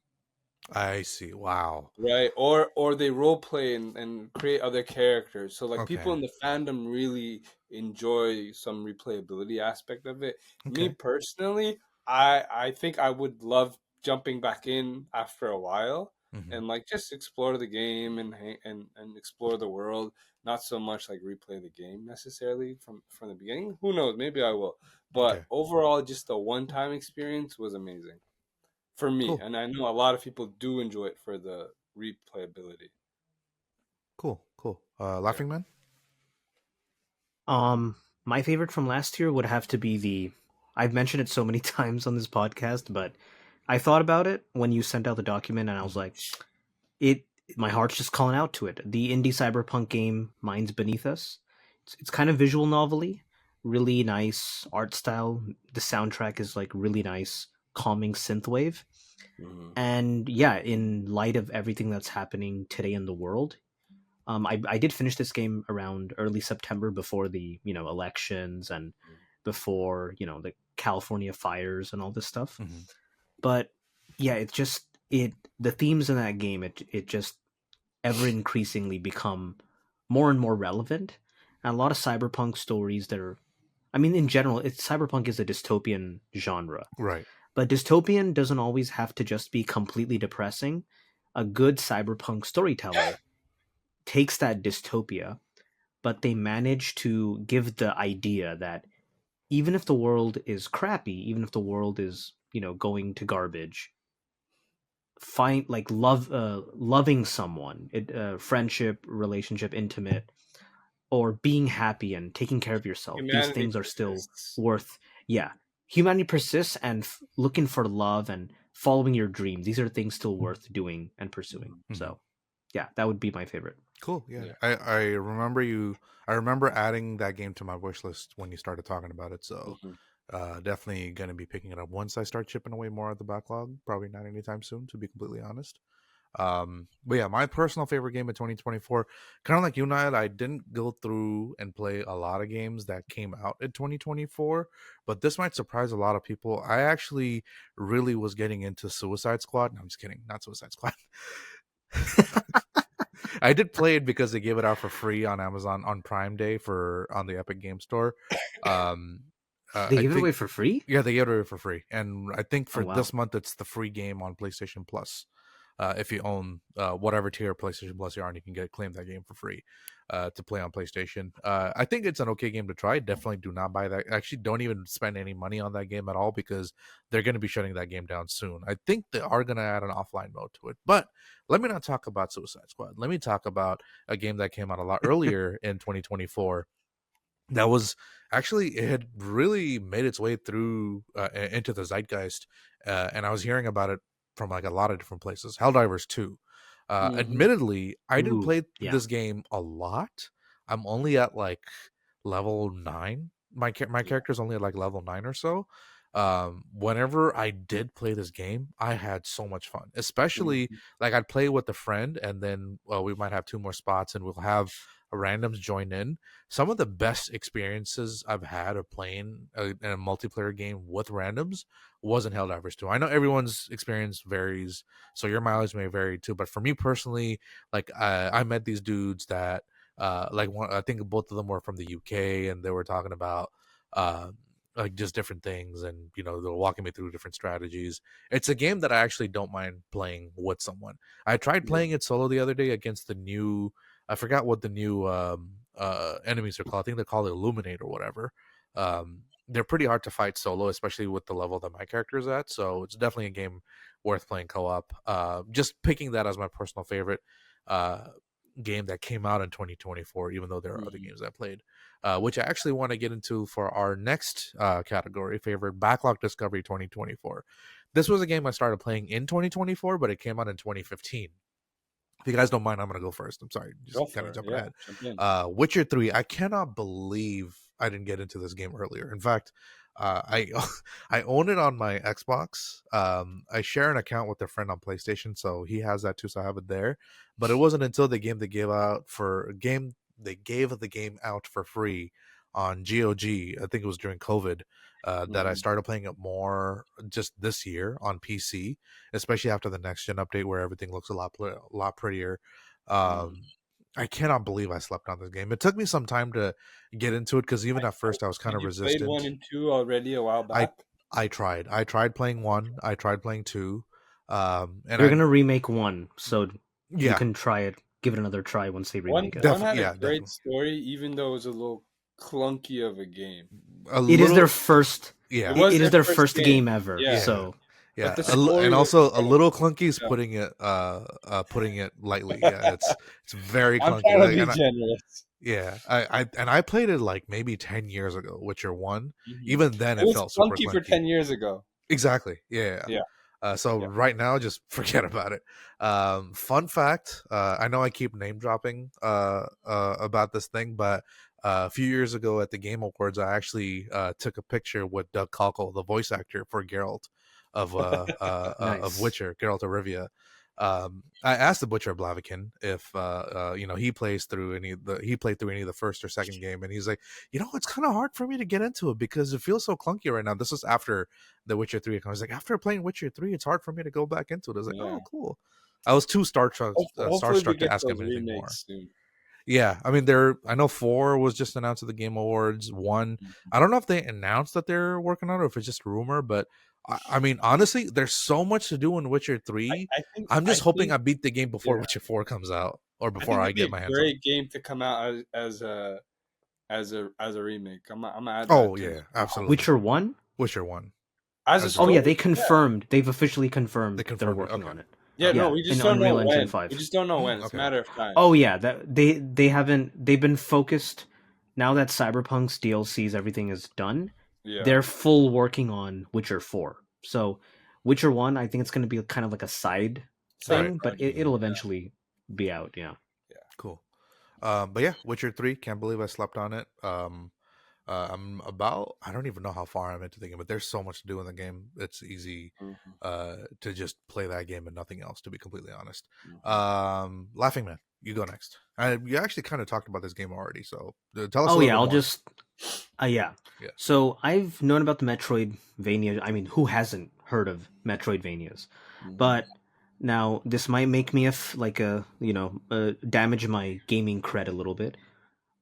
[SPEAKER 1] I see. Wow.
[SPEAKER 2] right? Or they role play and create other characters. So like people
[SPEAKER 1] Okay,
[SPEAKER 2] in the fandom really enjoy some replayability aspect of it. Me
[SPEAKER 1] okay.
[SPEAKER 2] personally, I think I would love jumping back in after a while.
[SPEAKER 1] Mm-hmm.
[SPEAKER 2] and like just explore the game and explore the world. Not so much like replay the game necessarily from the beginning. Who knows? Maybe I will.
[SPEAKER 1] Okay.
[SPEAKER 2] But overall, just the one time experience was amazing for me,
[SPEAKER 1] Cool.
[SPEAKER 2] and I know a lot of people do enjoy it for the replayability.
[SPEAKER 1] Cool. Cool.
[SPEAKER 2] Yeah.
[SPEAKER 1] Laughing Man.
[SPEAKER 3] My favorite from last year would have to be the. I've mentioned it so many times on this podcast, but I thought about it when you sent out the document, and I was
[SPEAKER 1] Mm-hmm.
[SPEAKER 3] like, it. My heart's just calling out to it. The indie cyberpunk game Minds Beneath Us. It's kind of visual novelty, really nice art style. The soundtrack is like really nice, calming synthwave.
[SPEAKER 2] Mm-hmm.
[SPEAKER 3] And yeah, in light of everything that's happening today in the world, I did finish this game around early September before the elections and before the California fires and all this stuff.
[SPEAKER 1] Mm-hmm.
[SPEAKER 3] But yeah, it's just the themes in that game it just ever increasingly become more and more relevant. And a lot of cyberpunk stories that are, I mean, in general, cyberpunk is a dystopian genre,
[SPEAKER 1] Right.
[SPEAKER 3] but dystopian doesn't always have to just be completely depressing. A good cyberpunk storyteller takes that dystopia, but they manage to give the idea that even if the world is crappy, even if the world is going to garbage, find like loving someone, friendship, relationship, intimate, or being happy and taking care of yourself. These
[SPEAKER 2] Humanity
[SPEAKER 3] things are still
[SPEAKER 2] persists.
[SPEAKER 3] worth. Yeah, humanity persists, and looking for love and following your dream. These are things still worth doing and pursuing.
[SPEAKER 1] Mm-hmm.
[SPEAKER 3] So, yeah, that would be my favorite.
[SPEAKER 1] Cool. Yeah.
[SPEAKER 2] Yeah.
[SPEAKER 1] I remember you. I remember adding that game to my wish list when you started talking about it. So
[SPEAKER 2] Mhm.
[SPEAKER 1] definitely going to be picking it up once I start chipping away more at the backlog. Probably not anytime soon, to be completely honest. But yeah, my personal favorite game of 2024, kind of like you, Nael, I didn't go through and play a lot of games that came out in 2024, but this might surprise a lot of people. I actually really was getting into Suicide Squad. No, I'm just kidding. Not Suicide Squad. I did play it because they gave it out for free on Amazon on Prime Day for on the Epic Game Store. Um,
[SPEAKER 3] They
[SPEAKER 1] I
[SPEAKER 3] give it
[SPEAKER 1] think
[SPEAKER 3] away for free?
[SPEAKER 1] yeah, they gave it away for free, and I think
[SPEAKER 3] Oh
[SPEAKER 1] for
[SPEAKER 3] wow.
[SPEAKER 1] this month it's the free game on PlayStation Plus. If you own whatever tier of PlayStation Plus you're on, you can claim that game for free to play on PlayStation. I think it's an okay game to try. Definitely do not buy that. Actually, don't even spend any money on that game at all because they're going to be shutting that game down soon. I think they are going to add an offline mode to it. But let me not talk about Suicide Squad. Let me talk about a game that came out a lot earlier in 2024 that was actually it had really made its way through into the zeitgeist, and I was hearing about it from like a lot of different places. Helldivers 2.
[SPEAKER 2] Mhm.
[SPEAKER 1] Admittedly, I didn't
[SPEAKER 3] Ooh,
[SPEAKER 1] play
[SPEAKER 3] yeah.
[SPEAKER 1] this game a lot. I'm only at like level 9. My
[SPEAKER 2] Yeah.
[SPEAKER 1] character's only at like level 9 or so. Whenever I did play this game, I had so much fun. Especially
[SPEAKER 2] Mhm.
[SPEAKER 1] like I'd play with a friend, and then we might have two more spots, and we'll have randoms join in. Some of the best experiences I've had of playing in a multiplayer game with randoms was in Helldivers 2. I know everyone's experience varies, so your mileage may vary too. But for me personally, like I met these dudes that like one, I think both of them were from the UK, and they were talking about uh, like just different things, and they were walking me through different strategies. It's a game that I actually don't mind playing with someone. I tried
[SPEAKER 2] Yeah.
[SPEAKER 1] playing it solo the other day against the new. I forgot what the new enemies are called. I think they're called Illuminate or whatever. They're pretty hard to fight solo, especially with the level that my character is at. So it's definitely a game worth playing co-op. Just picking that as my personal favorite uh, game that came out in 2024, even though there are other
[SPEAKER 2] Mhm.
[SPEAKER 1] games I played, which I actually want to get into for our next category, favorite backlog discovery 2024. This was a game I started playing in 2024, but it came out in 2015. If you guys don't mind, I'm gonna go first. I'm sorry, just
[SPEAKER 2] Go
[SPEAKER 1] kind of
[SPEAKER 2] for it.
[SPEAKER 1] jumping
[SPEAKER 2] Yeah.
[SPEAKER 1] ahead.
[SPEAKER 2] Jump in.
[SPEAKER 1] Witcher 3. I cannot believe I didn't get into this game earlier. In fact, I I own it on my Xbox. I share an account with a friend on PlayStation, so he has that too. So I have it there. But it wasn't until they gave the game out for free on GOG. I think it was during COVID. That I
[SPEAKER 2] Mhm.
[SPEAKER 1] started playing it more just this year on PC, especially after the next gen update where everything looks a lot prettier.
[SPEAKER 2] Mhm.
[SPEAKER 1] Um, I cannot believe I slept on this game. It took me some time to get into it because even at first I was kind
[SPEAKER 2] Had
[SPEAKER 1] of
[SPEAKER 2] you played one
[SPEAKER 1] resistant.
[SPEAKER 2] and two already a while
[SPEAKER 1] I
[SPEAKER 2] back?
[SPEAKER 1] I tried playing one. I tried playing two. And
[SPEAKER 3] They're gonna remake one, so you
[SPEAKER 1] yeah,
[SPEAKER 3] can try it. Give it another try once they
[SPEAKER 2] One
[SPEAKER 3] remake it.
[SPEAKER 2] one had a
[SPEAKER 1] yeah,
[SPEAKER 2] great
[SPEAKER 1] definitely.
[SPEAKER 2] story, even though it was a little clunky of a game.
[SPEAKER 3] It is their first.
[SPEAKER 1] yeah,
[SPEAKER 2] It was
[SPEAKER 3] It is
[SPEAKER 2] their
[SPEAKER 3] their
[SPEAKER 2] first
[SPEAKER 3] first game
[SPEAKER 2] game.
[SPEAKER 3] ever.
[SPEAKER 2] Yeah.
[SPEAKER 3] So
[SPEAKER 1] yeah,
[SPEAKER 2] But the
[SPEAKER 1] and
[SPEAKER 2] story was
[SPEAKER 1] also a
[SPEAKER 2] incredible.
[SPEAKER 1] little clunky is
[SPEAKER 2] Yeah.
[SPEAKER 1] putting it lightly. Yeah, it's very
[SPEAKER 2] I'm
[SPEAKER 1] clunky.
[SPEAKER 2] trying to
[SPEAKER 1] Like,
[SPEAKER 2] be
[SPEAKER 1] and
[SPEAKER 2] generous.
[SPEAKER 1] yeah, I played it like maybe 10 years ago, Witcher 1.
[SPEAKER 2] Mhm.
[SPEAKER 1] Even then,
[SPEAKER 2] It
[SPEAKER 1] it
[SPEAKER 2] was
[SPEAKER 1] felt super
[SPEAKER 2] clunky for
[SPEAKER 1] clunky.
[SPEAKER 2] 10 years ago.
[SPEAKER 1] Exactly. Yeah.
[SPEAKER 2] Yeah.
[SPEAKER 1] So
[SPEAKER 2] Yeah.
[SPEAKER 1] right now, just forget about it. Fun fact: I know I keep name dropping about this thing, but a few years ago at the Game Awards, I actually took a picture with Doug Cockle, the voice actor for Geralt of
[SPEAKER 3] nice.
[SPEAKER 1] Witcher, Geralt of Rivia. I asked the Butcher of Blaviken if he plays through he played through any of the first or second game, and he's like, it's kind of hard for me to get into it because it feels so clunky right now. This was after the Witcher 3. I was like, after playing Witcher 3, it's hard for me to go back into it. I was like,
[SPEAKER 2] Yeah.
[SPEAKER 1] oh, cool. I was too
[SPEAKER 2] Hopefully we
[SPEAKER 1] starstruck to
[SPEAKER 2] get
[SPEAKER 1] ask
[SPEAKER 2] those
[SPEAKER 1] him anything more.
[SPEAKER 2] remakes soon.
[SPEAKER 1] Yeah, I mean, I know 4 was just announced at the Game Awards. 1, I don't know if they announced that they're working on it or if it's just rumor, but I mean, honestly, there's so much to do in Witcher 3. I'm just hoping I beat the game before Witcher 4 comes out or
[SPEAKER 2] I
[SPEAKER 1] before
[SPEAKER 2] think
[SPEAKER 1] I
[SPEAKER 2] it'd be
[SPEAKER 1] get
[SPEAKER 2] a
[SPEAKER 1] my hands on it.
[SPEAKER 2] great game to come out as a remake. I'm gonna add that.
[SPEAKER 1] Oh,
[SPEAKER 2] to
[SPEAKER 1] yeah,
[SPEAKER 2] it.
[SPEAKER 1] absolutely.
[SPEAKER 3] Witcher 1?
[SPEAKER 1] Witcher 1.
[SPEAKER 2] As a
[SPEAKER 1] As
[SPEAKER 3] Oh
[SPEAKER 2] story,
[SPEAKER 3] yeah, they confirmed. They've officially confirmed
[SPEAKER 1] They
[SPEAKER 3] they're
[SPEAKER 1] confirmed it,
[SPEAKER 3] working
[SPEAKER 1] okay.
[SPEAKER 3] on it.
[SPEAKER 2] Yeah, no,
[SPEAKER 3] Yeah,
[SPEAKER 2] we just
[SPEAKER 3] in
[SPEAKER 2] don't know
[SPEAKER 3] Unreal Engine
[SPEAKER 2] when.
[SPEAKER 3] 5.
[SPEAKER 2] We just don't know when. It's a
[SPEAKER 1] Okay.
[SPEAKER 2] matter of time.
[SPEAKER 3] Oh yeah, that they haven't. They've been focused. Now that Cyberpunk's DLCs, everything is done.
[SPEAKER 2] Yeah.
[SPEAKER 3] They're full working on Witcher 4. So Witcher 1, I think it's going to be kind of like a side thing,
[SPEAKER 1] Right.
[SPEAKER 3] but it'll eventually be out. Yeah.
[SPEAKER 1] Cool. But yeah, Witcher 3, can't believe I slept on it. I don't even know how far I'm into the game, but there's so much to do in the game. It's easy to just play that game and nothing else, to be completely honest. Laughing Man, you go next. You actually kind of talked about this game already, so tell us a little bit
[SPEAKER 3] I'll
[SPEAKER 1] more.
[SPEAKER 3] just yeah. So I've known about the Metroidvania. I mean, who hasn't heard of Metroidvanias? But now this might make me damage my gaming cred a little bit.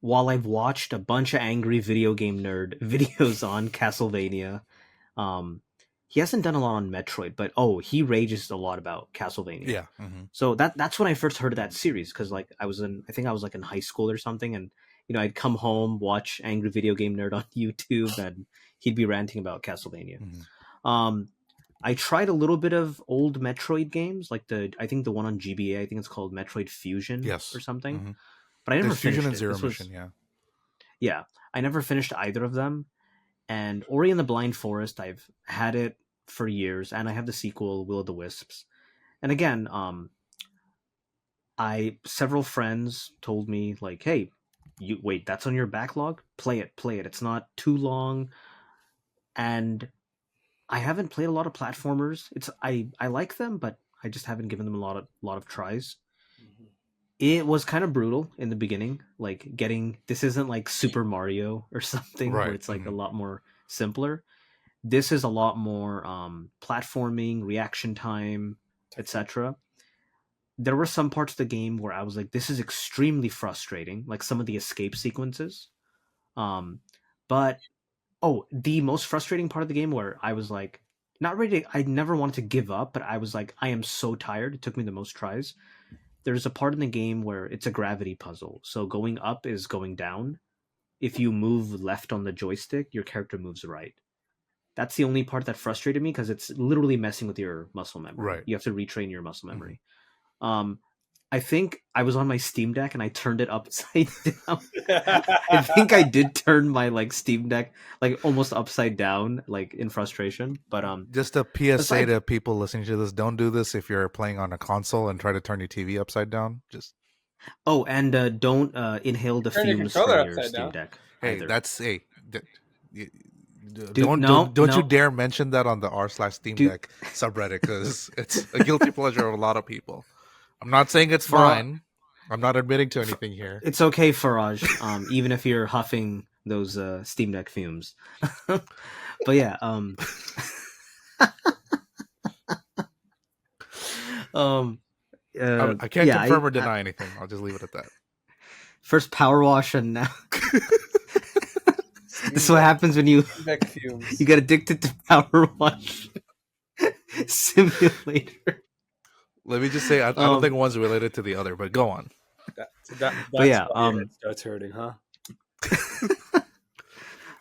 [SPEAKER 3] While I've watched a bunch of angry video game nerd videos on Castlevania, he hasn't done a lot on Metroid, but he rages a lot about Castlevania.
[SPEAKER 1] Yeah. Mm-hmm.
[SPEAKER 3] So that's when I first heard of that series, because like I think I was like in high school or something, and I'd come home, watch angry video game nerd on YouTube, and he'd be ranting about Castlevania.
[SPEAKER 1] Mm-hmm.
[SPEAKER 3] I tried a little bit of old Metroid games, like I think the one on GBA, I think it's called Metroid Fusion or something.
[SPEAKER 1] Mm-hmm.
[SPEAKER 3] But I never
[SPEAKER 1] There's
[SPEAKER 3] finished
[SPEAKER 1] Fusion and
[SPEAKER 3] it.
[SPEAKER 1] Zero Mission,
[SPEAKER 3] Yeah, I never finished either of them. And Ori and the Blind Forest, I've had it for years, and I have the sequel, Will o' the Wisps. And again, several friends told me like, "Hey, that's on your backlog. Play it. It's not too long." And I haven't played a lot of platformers. I like them, but I just haven't given them a lot of tries. It was kind of brutal in the beginning, like this isn't like Super Mario or something where it's like a lot more simpler. This is a lot more platforming, reaction time, etc. There were some parts of the game where I was like, this is extremely frustrating, like some of the escape sequences. But the most frustrating part of the game where I was like, not ready. I never wanted to give up, but I was like, I am so tired. It took me the most tries. There's a part in the game where it's a gravity puzzle. So going up is going down. If you move left on the joystick, your character moves right. That's the only part that frustrated me because it's literally messing with your muscle memory.
[SPEAKER 1] Right.
[SPEAKER 3] You have to retrain your muscle memory. I think I was on my Steam Deck and I turned it upside down. I think I did turn my like Steam Deck like almost upside down, like in frustration. But
[SPEAKER 1] just a PSA to people listening to this: don't do this if you're playing on a console and try to turn your TV upside down. Just
[SPEAKER 3] and don't inhale the fumes from your Steam Deck.
[SPEAKER 1] Hey,
[SPEAKER 3] either.
[SPEAKER 1] that's don't you dare mention that on the r/Steam Deck subreddit, because it's a guilty pleasure of a lot of people. I'm not saying it's fine. I'm not admitting to anything here.
[SPEAKER 3] It's okay, Faraj, even if you're huffing those Steam Deck fumes. But yeah,
[SPEAKER 1] I can't confirm or deny anything. I'll just leave it at that.
[SPEAKER 3] First power wash, and now this is what happens when you get addicted to power wash. simulator.
[SPEAKER 1] Let me just say, I don't think one's related to the other, but go on.
[SPEAKER 3] But
[SPEAKER 2] That's
[SPEAKER 3] yeah,
[SPEAKER 2] why your head starts hurting, huh?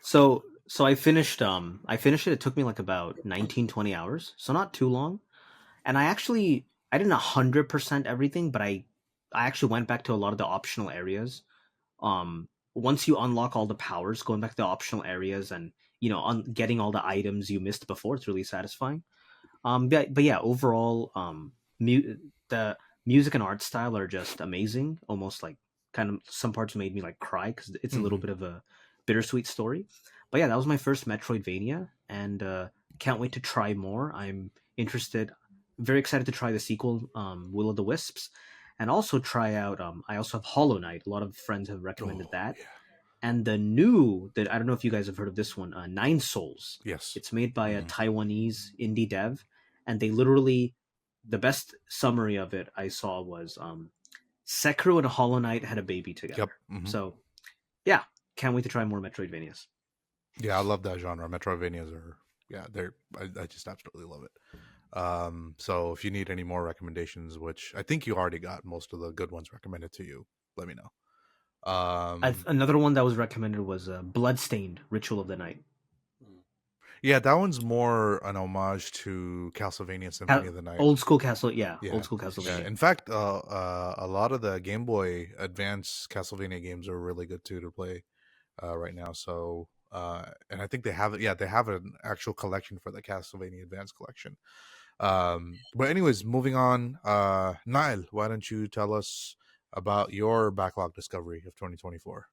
[SPEAKER 3] so I finished it. It took me like about 19-20 hours, so not too long. And I didn't 100% everything, but I actually went back to a lot of the optional areas. Once you unlock all the powers, going back to the optional areas and getting all the items you missed before, it's really satisfying. But yeah, overall, the music and art style are just amazing. Almost like kind of some parts made me like cry because it's a little bit of a bittersweet story. But yeah, that was my first Metroidvania, and can't wait to try more. I'm interested, very excited to try the sequel, Will o' the Wisps, and also try out. I also have Hollow Knight. A lot of friends have recommended that.
[SPEAKER 1] Yeah.
[SPEAKER 3] And the new that I don't know if you guys have heard of this one, Nine Souls.
[SPEAKER 1] Yes.
[SPEAKER 3] It's made by a Taiwanese indie dev, and they literally the best summary of it I saw was Sekiro and Hollow Knight had a baby together.
[SPEAKER 1] Yep.
[SPEAKER 3] So yeah, can't wait to try more Metroidvanias.
[SPEAKER 1] Yeah, I love that genre. Metroidvanias are I just absolutely love it. So if you need any more recommendations, which I think you already got most of the good ones recommended to you, let me know.
[SPEAKER 3] Another one that was recommended was Bloodstained: Ritual of the Night.
[SPEAKER 1] Yeah, that one's more an homage to Castlevania Symphony of the Night.
[SPEAKER 3] Old school old school Castlevania.
[SPEAKER 1] Yeah. In fact, a lot of the Game Boy Advance Castlevania games are really good too to play right now. So, and I think they have it. Yeah, they have an actual collection for the Castlevania Advance collection. But anyways, moving on. Nael, why don't you tell us about your backlog discovery of 2024?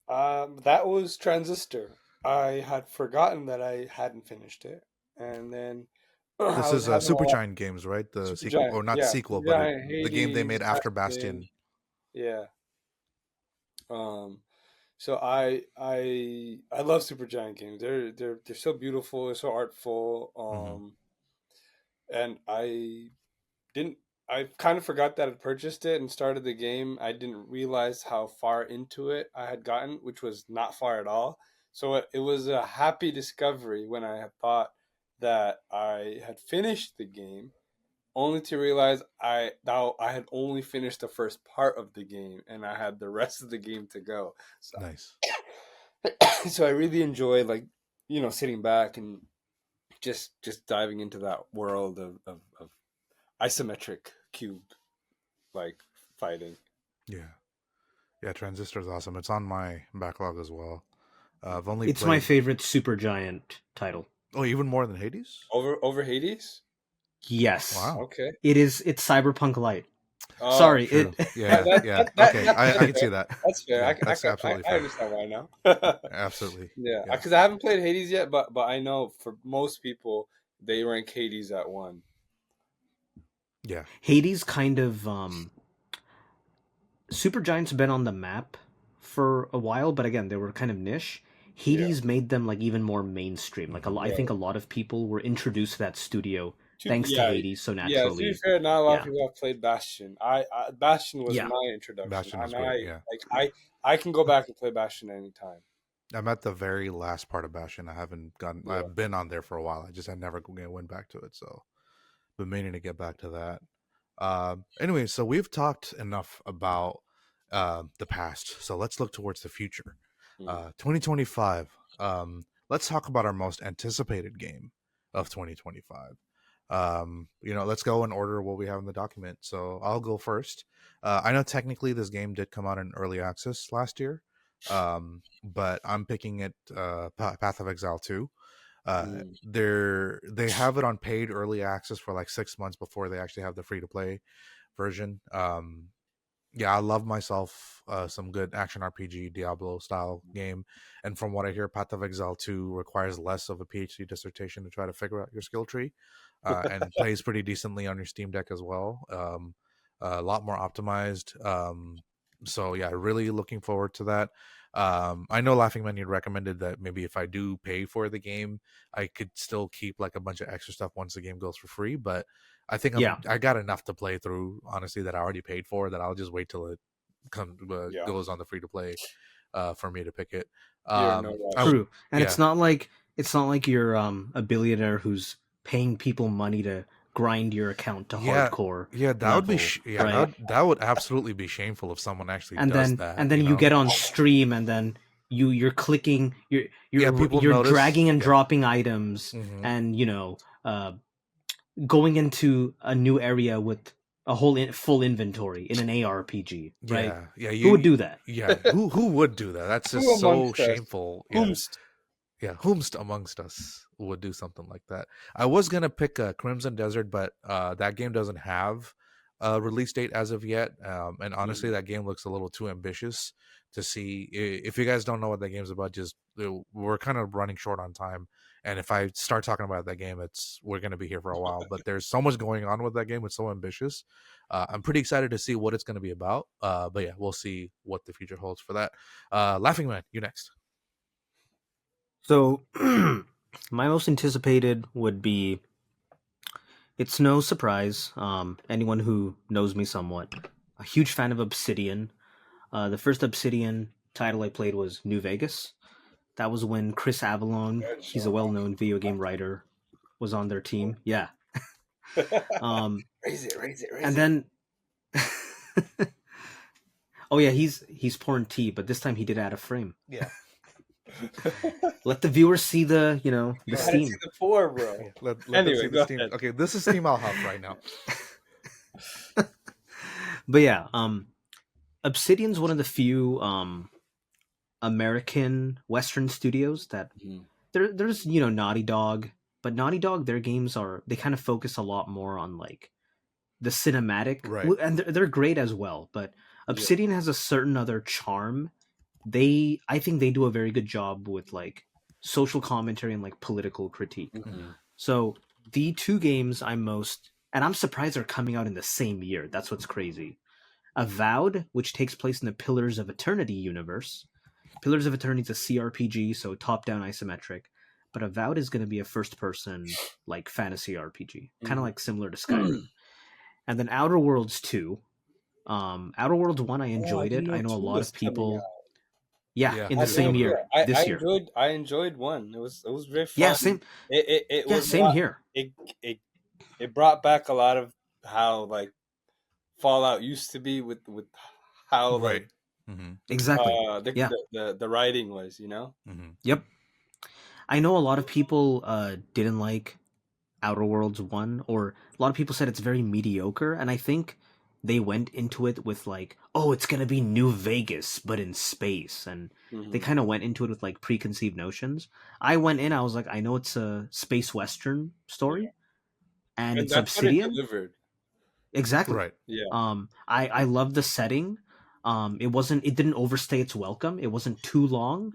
[SPEAKER 2] That was Transistor. I had forgotten that I hadn't finished it, and then
[SPEAKER 1] This
[SPEAKER 2] I was
[SPEAKER 1] is
[SPEAKER 2] having a lot.
[SPEAKER 1] Supergiant Games, right? The sequel,
[SPEAKER 2] Supergiant,
[SPEAKER 1] or not
[SPEAKER 2] yeah,
[SPEAKER 1] sequel, but
[SPEAKER 2] Supergiant,
[SPEAKER 1] the game they
[SPEAKER 2] Hades,
[SPEAKER 1] made after
[SPEAKER 2] Bastion,
[SPEAKER 1] Bastion.
[SPEAKER 2] yeah. Um, so I love Supergiant games. They're so beautiful. They're so artful. And didn't. I kind of forgot that I'd purchased it and started the game. I didn't realize how far into it I had gotten, which was not far at all. So it was a happy discovery when I had thought that I had finished the game, only to realize I had only finished the first part of the game and I had the rest of the game to go. So,
[SPEAKER 1] Nice.
[SPEAKER 2] so I really enjoy sitting back and just diving into that world of isometric cube like fighting.
[SPEAKER 1] Yeah, Transistor's awesome. It's on my backlog as well. I've only
[SPEAKER 3] It's
[SPEAKER 1] played.
[SPEAKER 3] my favorite Supergiant title.
[SPEAKER 1] Oh, even more than Hades?
[SPEAKER 2] Over Hades?
[SPEAKER 3] Yes.
[SPEAKER 1] Wow.
[SPEAKER 2] Okay.
[SPEAKER 3] It's Cyberpunk Light.
[SPEAKER 2] Oh,
[SPEAKER 3] Sorry,
[SPEAKER 1] true.
[SPEAKER 3] it.
[SPEAKER 1] Yeah. Okay, I can see that.
[SPEAKER 2] That's fair.
[SPEAKER 1] Yeah, that's absolutely
[SPEAKER 2] I
[SPEAKER 1] fair.
[SPEAKER 2] understand why now.
[SPEAKER 1] Absolutely.
[SPEAKER 2] Yeah, because I haven't played Hades yet, but I know for most people they rank Hades at 1.
[SPEAKER 1] Yeah.
[SPEAKER 3] Hades kind of Supergiant's been on the map for a while, but again, they were kind of niche. Hades made them like even more mainstream. Like I think a lot of people were introduced to that studio thanks to Hades. So naturally,
[SPEAKER 2] yeah. To be fair, not a lot of people have played Bastion. Bastion was
[SPEAKER 3] Yeah.
[SPEAKER 2] my introduction,
[SPEAKER 1] Bastion was
[SPEAKER 2] and
[SPEAKER 1] great, yeah.
[SPEAKER 2] I can go back and play Bastion anytime.
[SPEAKER 1] I'm at the very last part of Bastion. I haven't gotten.
[SPEAKER 2] Yeah.
[SPEAKER 1] I've been on there for a while. I just had never went back to it. So, been meaning to get back to that. Anyway, so we've talked enough about the past. So let's look towards the future. 2025. Let's talk about our most anticipated game of 2025. Let's go in order what we have in the document. So I'll go first. I know technically this game did come out in early access last year, but I'm picking it Path of Exile 2. They have it on paid early access for like 6 months before they actually have the free to play version. Yeah, I love myself some good action RPG Diablo style game, and from what I hear, Path of Exile 2 requires less of a PhD dissertation to try to figure out your skill tree, and plays pretty decently on your Steam Deck as well. A lot more optimized. So yeah, really looking forward to that. I know Laughing Man, you recommended that maybe if I do pay for the game, I could still keep like a bunch of extra stuff once the game goes for free, but I think I got enough to play through, honestly, that I already paid for, that I'll just wait till it goes on the free to play for me to pick it.
[SPEAKER 2] No
[SPEAKER 3] True. And it's not like you're a billionaire who's paying people money to grind your account to hardcore.
[SPEAKER 1] Yeah, that would be
[SPEAKER 3] right?
[SPEAKER 1] that would absolutely be shameful if someone actually
[SPEAKER 3] and
[SPEAKER 1] does
[SPEAKER 3] then
[SPEAKER 1] that.
[SPEAKER 3] and then you get on stream, and then you're clicking,
[SPEAKER 1] people
[SPEAKER 3] you're
[SPEAKER 1] notice.
[SPEAKER 3] dragging and dropping items,
[SPEAKER 1] Mhm.
[SPEAKER 3] and going into a new area with a whole full inventory in an ARPG, right?
[SPEAKER 1] Yeah.
[SPEAKER 3] Who would do that?
[SPEAKER 1] Yeah, who would do that? That's
[SPEAKER 2] Who
[SPEAKER 1] just so
[SPEAKER 2] amongst us?
[SPEAKER 1] shameful.
[SPEAKER 2] Whomst?
[SPEAKER 1] Yeah, whomst amongst us would do something like that. I was gonna pick Crimson Desert, but that game doesn't have a release date as of yet. And honestly, that game looks a little too ambitious to see. If you guys don't know what that game's about, just we're kind of running short on time. And if I start talking about that game, we're gonna be here for a while. But there's so much going on with that game; it's so ambitious. I'm pretty excited to see what it's gonna be about. But yeah, we'll see what the future holds for that. Laughing Man, you next.
[SPEAKER 3] So, my most anticipated would be. It's no surprise. Anyone who knows me somewhat, a huge fan of Obsidian. The first Obsidian title I played was New Vegas. That was when Chris Avallone, he's a well-known video game writer, was on their team. Yeah.
[SPEAKER 2] Raise it.
[SPEAKER 3] And then, oh yeah, he's pouring tea, but this time he did add a frame.
[SPEAKER 1] Yeah.
[SPEAKER 3] Let the viewers see the
[SPEAKER 2] You
[SPEAKER 3] steam.
[SPEAKER 2] see the pour, bro.
[SPEAKER 1] Yeah, let
[SPEAKER 2] Anyway,
[SPEAKER 1] them see
[SPEAKER 2] go
[SPEAKER 1] the steam.
[SPEAKER 2] ahead.
[SPEAKER 1] Okay, this is Steam I'll have right now.
[SPEAKER 3] But yeah, Obsidian's one of the few American Western studios that there's Naughty Dog, but Naughty Dog, their games they kind of focus a lot more on like the cinematic,
[SPEAKER 1] Right.
[SPEAKER 3] and they're great as well. But Obsidian has a certain other charm. I think they do a very good job with like social commentary and like political critique. So the two games I'm surprised they're coming out in the same year. That's what's crazy. Avowed, which takes place in the Pillars of Eternity universe. Pillars of Eternity is a CRPG, so top-down isometric. But Avowed is going to be a first-person like fantasy RPG, kind of like similar to Skyrim. And then Outer Worlds 2. Outer Worlds 1, I enjoyed it. I know a lot of people. Yeah, in the same year. This year.
[SPEAKER 2] I enjoyed one. It was very fun.
[SPEAKER 3] Yeah, same.
[SPEAKER 2] It was
[SPEAKER 3] same here.
[SPEAKER 2] It brought back a lot of how like Fallout used to be with how
[SPEAKER 1] Right.
[SPEAKER 2] like
[SPEAKER 3] Exactly.
[SPEAKER 2] the writing was,
[SPEAKER 3] Yep. I know a lot of people didn't like Outer Worlds 1, or a lot of people said it's very mediocre, and I think they went into it with like, oh, it's gonna be New Vegas but in space, and they kind of went into it with like preconceived notions. I went in, I was like, I know it's a space western story, and it's
[SPEAKER 2] that's
[SPEAKER 3] Obsidian.
[SPEAKER 2] what it delivered.
[SPEAKER 3] Exactly.
[SPEAKER 1] Right.
[SPEAKER 2] Yeah.
[SPEAKER 3] I love the setting. It didn't overstay its welcome. It wasn't too long.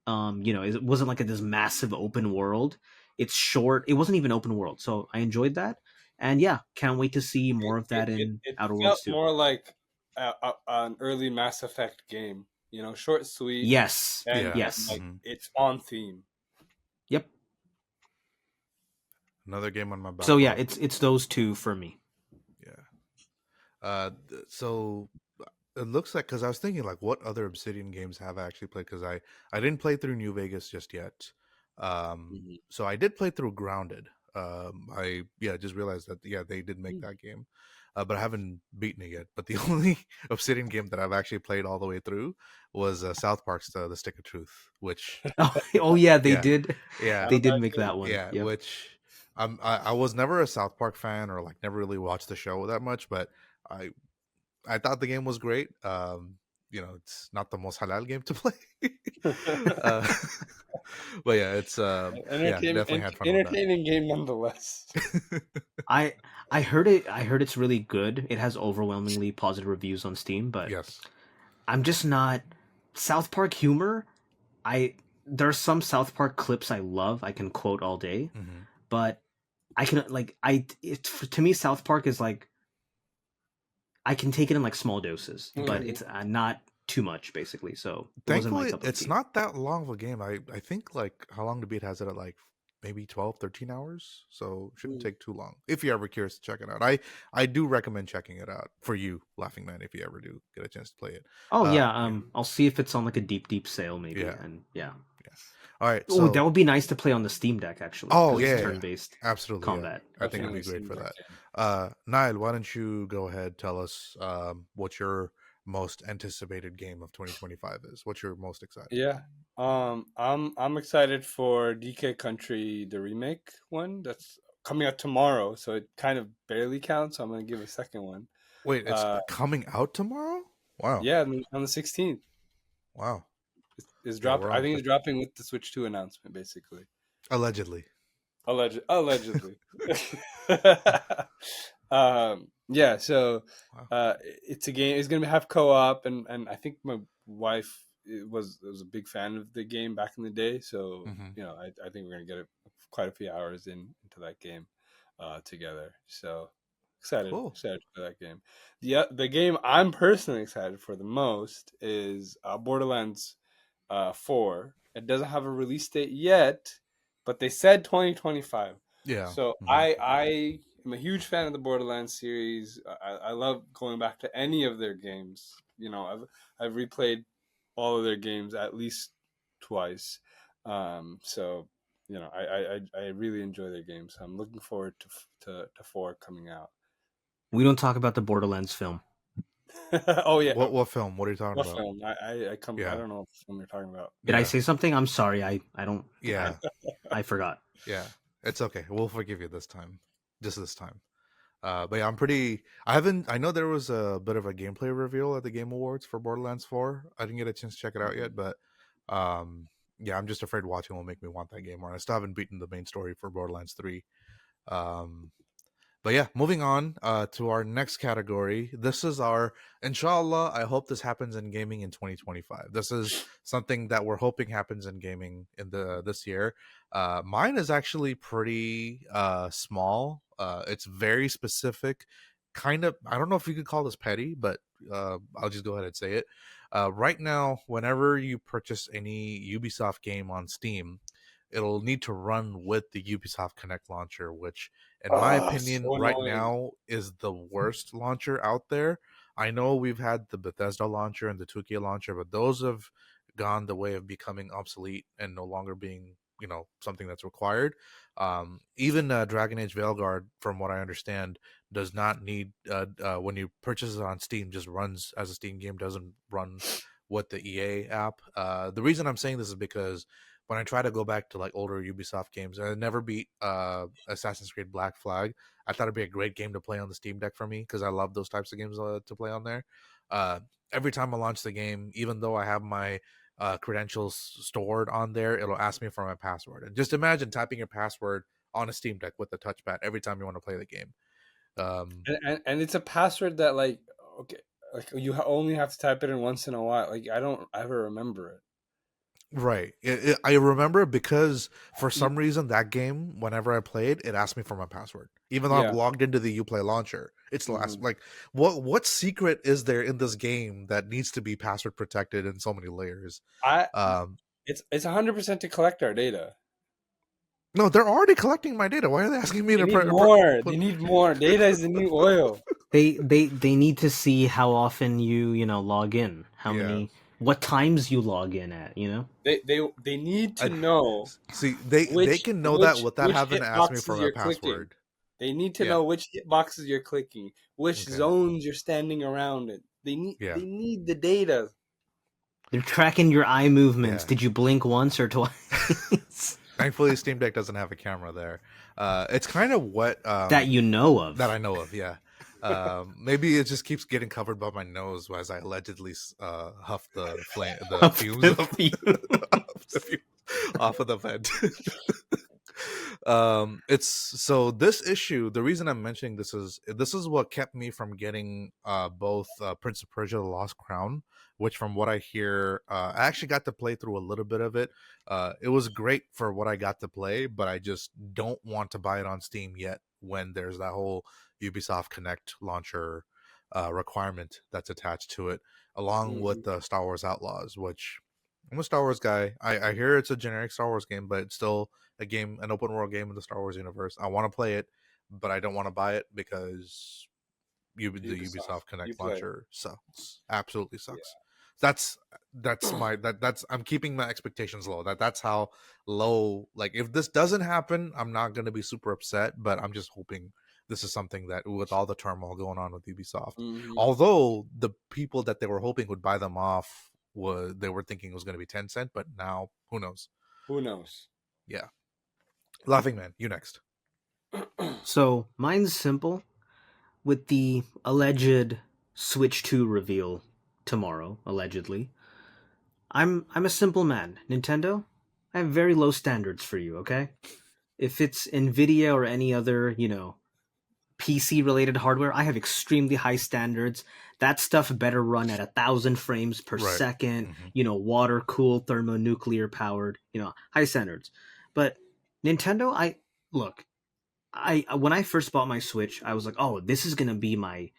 [SPEAKER 3] It wasn't like this massive open world. It's short. It wasn't even open world, so I enjoyed that. And yeah, can't wait to see more of that in Outer Worlds 2.
[SPEAKER 2] More like an early Mass Effect game. Short, sweet.
[SPEAKER 3] Yes.
[SPEAKER 2] And
[SPEAKER 3] yes.
[SPEAKER 2] like, it's on theme.
[SPEAKER 3] Yep.
[SPEAKER 1] Another game on my backlog.
[SPEAKER 3] So yeah, it's those two for me.
[SPEAKER 1] Yeah. So it looks like, because I was thinking like, what other Obsidian games have I actually played? Because I didn't play through New Vegas just yet. So I did play through Grounded. I just realized that they did make that game, but I haven't beaten it yet. But the only Obsidian game that I've actually played all the way through was South Park's The Stick of Truth, which
[SPEAKER 3] they did.
[SPEAKER 1] Yeah,
[SPEAKER 3] they did make that one.
[SPEAKER 1] Yeah, which I was never a South Park fan, or like never really watched the show that much, but I thought the game was great. It's not the most halal game to play. But yeah, it's definitely had fun.
[SPEAKER 2] Entertaining game nonetheless.
[SPEAKER 3] I heard it. I heard it's really good. It has overwhelmingly positive reviews on Steam, but
[SPEAKER 1] yes,
[SPEAKER 3] I'm just not South Park humor. There are some South Park clips I love. I can quote all day, but I can to me South Park is like, I can take it in like small doses, but it's not too much, basically. So
[SPEAKER 1] thankfully it's not that long of a game. I think like How Long to Beat has it at like maybe 12-13 hours, so shouldn't take too long if you're ever curious to check it out. I do recommend checking it out for you, Laughing Man, if you ever do get a chance to play it.
[SPEAKER 3] I'll see if it's on like a deep sale maybe.
[SPEAKER 1] All right,
[SPEAKER 3] Oh, that
[SPEAKER 1] so
[SPEAKER 3] would be nice to play on the Steam Deck actually,
[SPEAKER 1] oh
[SPEAKER 3] because
[SPEAKER 1] yeah,
[SPEAKER 3] it's
[SPEAKER 1] yeah, yeah.
[SPEAKER 3] turn-based
[SPEAKER 1] Absolutely, yeah.
[SPEAKER 3] combat.
[SPEAKER 1] I think it'd
[SPEAKER 2] Definitely
[SPEAKER 1] be great
[SPEAKER 2] seems
[SPEAKER 1] for
[SPEAKER 2] like
[SPEAKER 1] that.
[SPEAKER 2] it.
[SPEAKER 1] Niall, why don't you go ahead, tell us what your most anticipated game of 2025 is? What you're most excited
[SPEAKER 2] Yeah. I'm excited for DK Country, the remake one that's coming out tomorrow. So it kind of barely counts. So I'm gonna give a second one.
[SPEAKER 1] Wait, it's
[SPEAKER 2] Uh,
[SPEAKER 1] coming out tomorrow? Wow.
[SPEAKER 2] yeah, on the 16th
[SPEAKER 1] Wow.
[SPEAKER 2] is
[SPEAKER 1] Yeah,
[SPEAKER 2] drop.
[SPEAKER 1] we're
[SPEAKER 2] I
[SPEAKER 1] on
[SPEAKER 2] think it's dropping with the Switch 2 announcement, basically.
[SPEAKER 1] allegedly.
[SPEAKER 2] Allegedly. Yeah. So,
[SPEAKER 1] Wow.
[SPEAKER 2] it's a game. It's gonna have co-op, and I think my wife was a big fan of the game back in the day. So
[SPEAKER 1] Hmm.
[SPEAKER 2] I think we're gonna get quite a few hours into that game, together. So
[SPEAKER 1] Cool.
[SPEAKER 2] excited for that game. The game I'm personally excited for the most is Borderlands 4. It doesn't have a release date yet, but they said 2025.
[SPEAKER 1] Yeah.
[SPEAKER 2] So
[SPEAKER 1] Hmm.
[SPEAKER 2] I am a huge fan of the Borderlands series. I love going back to any of their games. I've replayed all of their games at least twice. So I really enjoy their games. So I'm looking forward to 4 coming out.
[SPEAKER 3] We don't talk about the Borderlands film.
[SPEAKER 2] Oh yeah,
[SPEAKER 1] What film? What are you talking
[SPEAKER 2] what
[SPEAKER 1] about?
[SPEAKER 2] film? I
[SPEAKER 1] Yeah.
[SPEAKER 2] don't know what film you're talking about.
[SPEAKER 3] Did I
[SPEAKER 1] Yeah.
[SPEAKER 3] say something? I'm sorry. I don't. I
[SPEAKER 1] Yeah.
[SPEAKER 3] I forgot.
[SPEAKER 1] Yeah. It's okay. We'll forgive you this time. Just this time. But yeah, I'm pretty. I haven't. I know there was a bit of a gameplay reveal at the Game Awards for Borderlands 4. I didn't get a chance to check it out yet, but yeah, I'm just afraid watching will make me want that game more. I still haven't beaten the main story for Borderlands 3. Um, but yeah, moving on to our next category. This is our inshallah. I hope this happens in gaming in 2025. This is something that we're hoping happens in gaming in the this year. Mine is actually pretty small. It's very specific. Kind of. I don't know if you could call this petty, but I'll just go ahead and say it. Right now, whenever you purchase any Ubisoft game on Steam, it'll need to run with the Ubisoft Connect launcher, which in my
[SPEAKER 2] Oh,
[SPEAKER 1] opinion,
[SPEAKER 2] so
[SPEAKER 1] right
[SPEAKER 2] annoying.
[SPEAKER 1] now is the worst launcher out there. I know we've had the Bethesda launcher and the 2K launcher, but those have gone the way of becoming obsolete and no longer being, something that's required. Even Dragon Age Veilguard, from what I understand, does not need when you purchase it on Steam, just runs as a Steam game, doesn't run with the EA app. The reason I'm saying this is because when I try to go back to like older Ubisoft games, I never beat Assassin's Creed Black Flag. I thought it'd be a great game to play on the Steam Deck for me because I love those types of games to play on there. Uh, every time I launch the game, even though I have my credentials stored on there, it'll ask me for my password. And just imagine typing your password on a Steam Deck with the touchpad every time you want to play the game. Um,
[SPEAKER 2] And it's a password that, like, okay, like you only have to type it in once in a while. Like, I don't ever remember it.
[SPEAKER 1] Right. I remember because for
[SPEAKER 2] Y-
[SPEAKER 1] some reason that game, whenever I played, it asked me for my password, even though I'm
[SPEAKER 2] Yeah.
[SPEAKER 1] logged into the UPlay launcher. It's the last.
[SPEAKER 2] Hmm.
[SPEAKER 1] Like, what secret is there in this game that needs to be password protected in so many layers?
[SPEAKER 2] I
[SPEAKER 1] Um,
[SPEAKER 2] It's 100% to collect our data.
[SPEAKER 1] no, they're already collecting my data. Why are they asking me
[SPEAKER 2] They
[SPEAKER 1] to
[SPEAKER 2] need more. They
[SPEAKER 1] put?
[SPEAKER 2] need more. Data is the new oil.
[SPEAKER 3] They need to see how often you log in,
[SPEAKER 1] Yeah,
[SPEAKER 3] what times you log in at.
[SPEAKER 2] They need to
[SPEAKER 1] I
[SPEAKER 2] know
[SPEAKER 1] see. They can know that without
[SPEAKER 2] which
[SPEAKER 1] having to ask me for
[SPEAKER 2] hitboxes
[SPEAKER 1] my
[SPEAKER 2] you're clicking.
[SPEAKER 1] password.
[SPEAKER 2] They need to
[SPEAKER 1] Yeah.
[SPEAKER 2] know which hitboxes you're clicking, which
[SPEAKER 1] Okay.
[SPEAKER 2] zones you're standing around it.
[SPEAKER 1] Yeah.
[SPEAKER 2] They need the data.
[SPEAKER 3] They're tracking your eye movements.
[SPEAKER 1] Yeah.
[SPEAKER 3] Did you blink once or twice?
[SPEAKER 1] Thankfully, Steam Deck doesn't have a camera there. It's kind of what
[SPEAKER 3] That you know
[SPEAKER 1] that
[SPEAKER 3] of.
[SPEAKER 1] I know of. Yeah. Maybe it just keeps getting covered by my nose as I allegedly huff the
[SPEAKER 3] Of
[SPEAKER 1] fumes
[SPEAKER 3] the
[SPEAKER 1] of the
[SPEAKER 3] fumes.
[SPEAKER 1] off of the vent. It's so this issue. The reason I'm mentioning this is what kept me from getting both Prince of Persia: The Lost Crown, which from what I hear, I actually got to play through a little bit of it. It was great for what I got to play, but I just don't want to buy it on Steam yet when there's that whole Ubisoft Connect launcher requirement that's attached to it, along
[SPEAKER 2] Mhm.
[SPEAKER 1] with the Star Wars Outlaws, which I'm a Star Wars guy. I hear it's a generic Star Wars game, but it's still a game, an open world game in the Star Wars universe. I want to play it, but I don't want to buy it because the
[SPEAKER 2] Ubisoft.
[SPEAKER 1] Ubisoft Connect
[SPEAKER 2] You play.
[SPEAKER 1] launcher sucks. Absolutely
[SPEAKER 2] Yeah.
[SPEAKER 1] sucks. that's that's I'm keeping my expectations low. That's how low. Like, if this doesn't happen, I'm not gonna be super upset, but I'm just hoping this is something that, with all the turmoil going on with Ubisoft, although the people that they were hoping would buy them off they were thinking it was going to be Tencent, but now who knows?
[SPEAKER 2] Who knows?
[SPEAKER 1] Yeah, Laughing Man, you next.
[SPEAKER 3] So mine's simple. With the alleged Switch 2 reveal tomorrow, allegedly, I'm a simple man. Nintendo, I have very low standards for you, okay? If it's NVIDIA or any other, PC related hardware, I have extremely high standards. That stuff better run at 1,000 frames per
[SPEAKER 1] Right.
[SPEAKER 3] second, water cooled, thermonuclear powered, high standards. But Nintendo, when I first bought my Switch, I was like, oh, this is gonna be my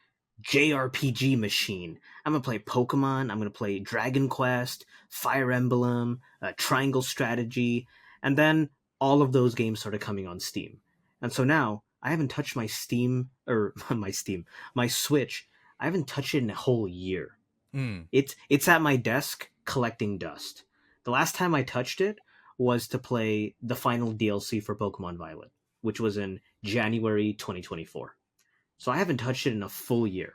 [SPEAKER 3] JRPG machine. I'm gonna play Pokemon, I'm gonna play Dragon Quest, Fire Emblem, Triangle Strategy, and then all of those games started coming on Steam. And so now I haven't touched my my Switch. I haven't touched it in a whole year. It's at my desk collecting dust. The last time I touched it was to play the final DLC for Pokemon Violet, which was in January 2024. So I haven't touched it in a full year.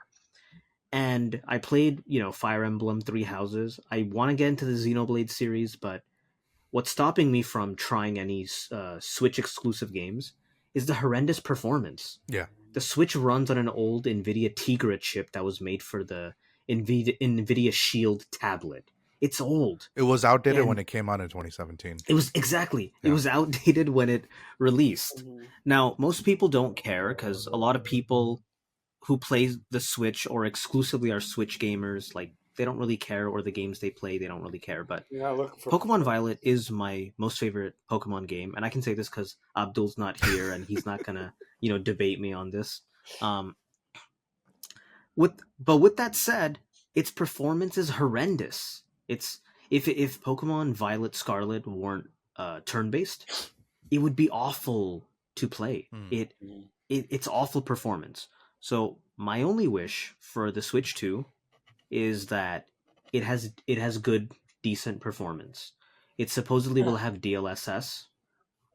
[SPEAKER 3] And I played, Fire Emblem Three Houses. I want to get into the Xenoblade series, but what's stopping me from trying any Switch exclusive games is the horrendous performance.
[SPEAKER 1] Yeah.
[SPEAKER 3] The Switch runs on an old NVIDIA Tegra chip that was made for the NVIDIA Shield tablet. It's old.
[SPEAKER 1] It was outdated when it came out in 2017.
[SPEAKER 3] It was it was outdated when it released. Now, most people don't care because a lot of people who play the Switch or exclusively are Switch gamers, like, they don't really care, or the games they play, they don't really care. But Pokemon Violet is my most favorite Pokemon game, and I can say this because Abdul's not here and he's not gonna, debate me on this. With that said, its performance is horrendous. It's if Pokemon Violet Scarlet weren't turn based, it would be awful to play. It's awful performance. So my only wish for the Switch 2 is that it has good, decent performance. It supposedly will have DLSS.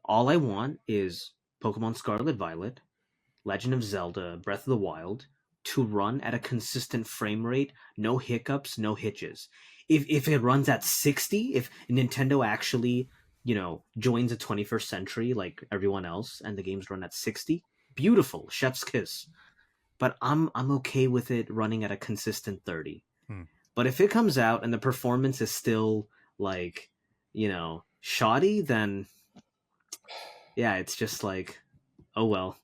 [SPEAKER 3] All I want is Pokemon Scarlet Violet, Legend of Zelda, Breath of the Wild to run at a consistent frame rate, no hiccups, no hitches. If it runs at 60, if Nintendo actually, joins the 21st century like everyone else and the games run at 60, beautiful, chef's kiss. But I'm okay with it running at a consistent 30. But if it comes out and the performance is still like, shoddy, then yeah, it's just like, oh well.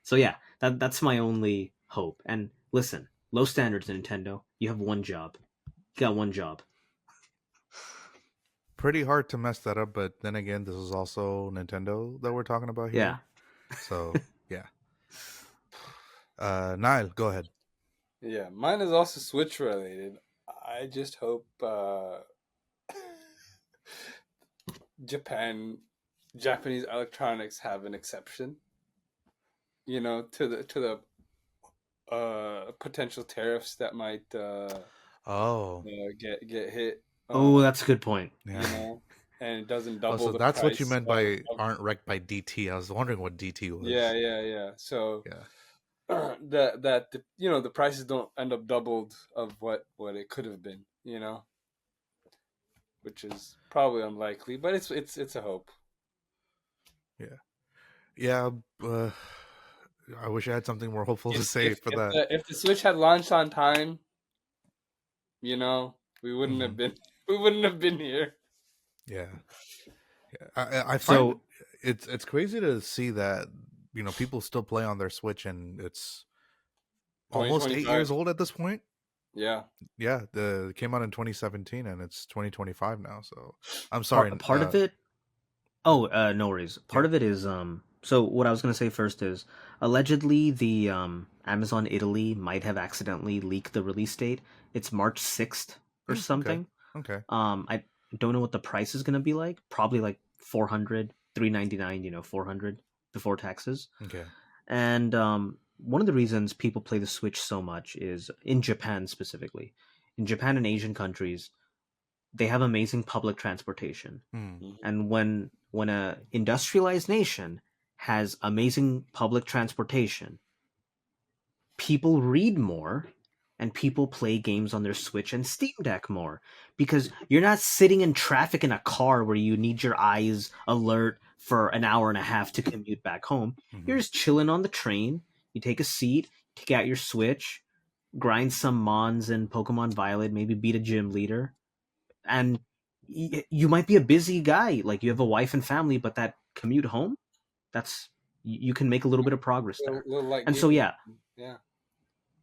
[SPEAKER 3] So yeah, that's my only hope. And listen, low standards, Nintendo. You have one job. You got one job.
[SPEAKER 1] Pretty hard to mess that up, but then again, this is also Nintendo that we're talking about here.
[SPEAKER 3] Yeah.
[SPEAKER 1] So yeah. Nael, go ahead.
[SPEAKER 2] Yeah, mine is also Switch related. I just hope Japanese electronics have an exception. To the potential tariffs that might get hit.
[SPEAKER 3] That's a good point.
[SPEAKER 1] Yeah.
[SPEAKER 2] And it doesn't double.
[SPEAKER 1] So that's what you meant by aren't wrecked by DT. I was wondering what DT was.
[SPEAKER 2] Yeah. So the prices don't end up doubled of what it could have been. Which is probably unlikely, but it's a hope.
[SPEAKER 1] Yeah. I wish I had something more hopeful to say for that.
[SPEAKER 2] If the Switch had launched on time, we wouldn't have been here.
[SPEAKER 1] Yeah. I find it's crazy to see that people still play on their Switch and it's almost 8 years old at this point.
[SPEAKER 2] Yeah.
[SPEAKER 1] It came out in 2017 and it's 2025 now. So I'm sorry.
[SPEAKER 3] Part of it. No worries. Part of it is So what I was going to say first is, allegedly the Amazon Italy might have accidentally leaked the release date. It's March 6th or something.
[SPEAKER 1] Okay.
[SPEAKER 3] I don't know what the price is going to be like. Probably like $400, $399, $400 before taxes.
[SPEAKER 1] Okay.
[SPEAKER 3] And one of the reasons people play the Switch so much is, in Japan specifically, in Japan and Asian countries, they have amazing public transportation.
[SPEAKER 1] Mm.
[SPEAKER 3] And when a industrialized nation has amazing public transportation, people read more and people play games on their Switch and Steam Deck more, because you're not sitting in traffic in a car where you need your eyes alert for an hour and a half to commute back home. You're just chilling on the train. You take a seat, take out your Switch, grind some Mons in Pokemon Violet, maybe beat a gym leader, and you might be a busy guy, like you have a wife and family, but that commute home, that's you can make a little bit of progress there.
[SPEAKER 2] Little light
[SPEAKER 3] And so
[SPEAKER 2] game.
[SPEAKER 3] yeah,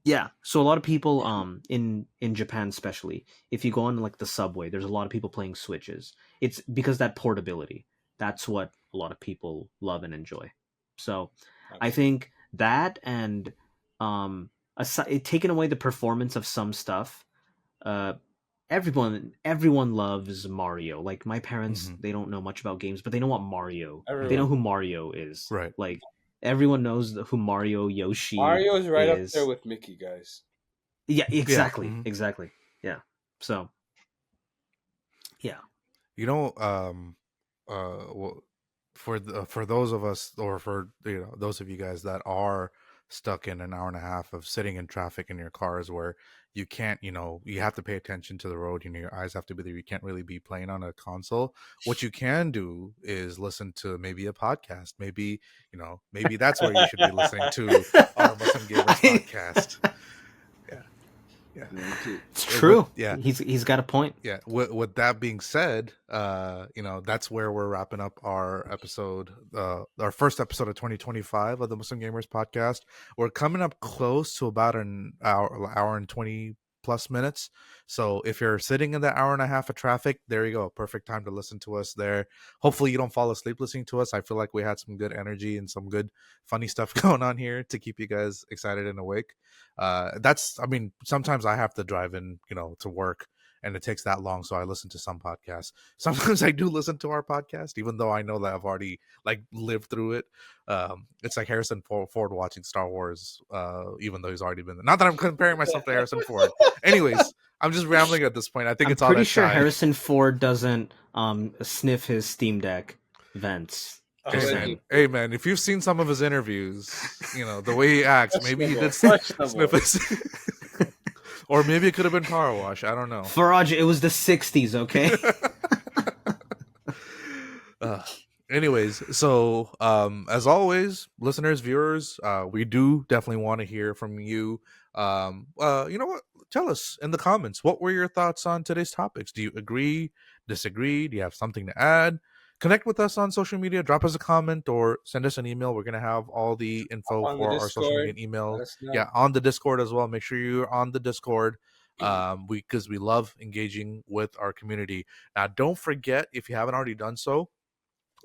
[SPEAKER 2] Yeah.
[SPEAKER 3] so a lot of people in Japan especially, if you go on like the subway, there's a lot of people playing Switches. It's because that portability. That's what a lot of people love and enjoy. So I think that, and taking away the performance of some stuff, uh everyone loves Mario. Like my parents, they don't know much about games, but they know what Mario. They know who Mario is.
[SPEAKER 1] Right.
[SPEAKER 3] Like everyone knows who Mario, Yoshi.
[SPEAKER 2] Mario's right up
[SPEAKER 3] is.
[SPEAKER 2] there with Mickey, guys.
[SPEAKER 3] Yeah, exactly,
[SPEAKER 1] Yeah.
[SPEAKER 3] exactly. Yeah. So, yeah.
[SPEAKER 1] You know, well, for those of us, or for those of you guys that are stuck in an hour and a half of sitting in traffic in your cars, where you can't, you have to pay attention to the road. Your eyes have to be there. You can't really be playing on a console. What you can do is listen to maybe a podcast. Maybe maybe that's where you should be listening to our Muslim Gamers podcast. Yeah.
[SPEAKER 3] It's true.
[SPEAKER 1] Yeah,
[SPEAKER 3] he's got a point.
[SPEAKER 1] Yeah. With that being said, that's where we're wrapping up our episode, our first episode of 2025 of the Muslim Gamers podcast. We're coming up close to about an hour and 20 plus minutes. So if you're sitting in that hour and a half of traffic, there you go. Perfect time to listen to us there. Hopefully you don't fall asleep listening to us. I feel like we had some good energy and some good funny stuff going on here to keep you guys excited and awake. Sometimes I have to drive in, to work, and it takes that long, so I listen to some podcasts. Sometimes I do listen to our podcast, even though I know that I've already lived through it. It's like Harrison Ford watching Star Wars, even though he's already been there. Not that I'm comparing myself to Harrison Ford. Anyways, I'm just rambling at this point. I think it's all that. I'm pretty
[SPEAKER 3] sure Harrison Ford doesn't sniff his Steam Deck vents.
[SPEAKER 1] Hey man, if you've seen some of his interviews, the way he acts, maybe he did sniff his. Or maybe it could have been Power Wash. I don't know.
[SPEAKER 3] Faraj, it was the 60s, okay?
[SPEAKER 1] Anyways, so as always, listeners, viewers, we do definitely want to hear from you. You know what? Tell us in the comments, what were your thoughts on today's topics? Do you agree, disagree? Do you have something to add? Connect with us on social media. Drop us a comment or send us an email. We're going to have all the info for our social media and email. Yeah, on the Discord as well. Make sure you're on the Discord, because we love engaging with our community. Now, don't forget, if you haven't already done so,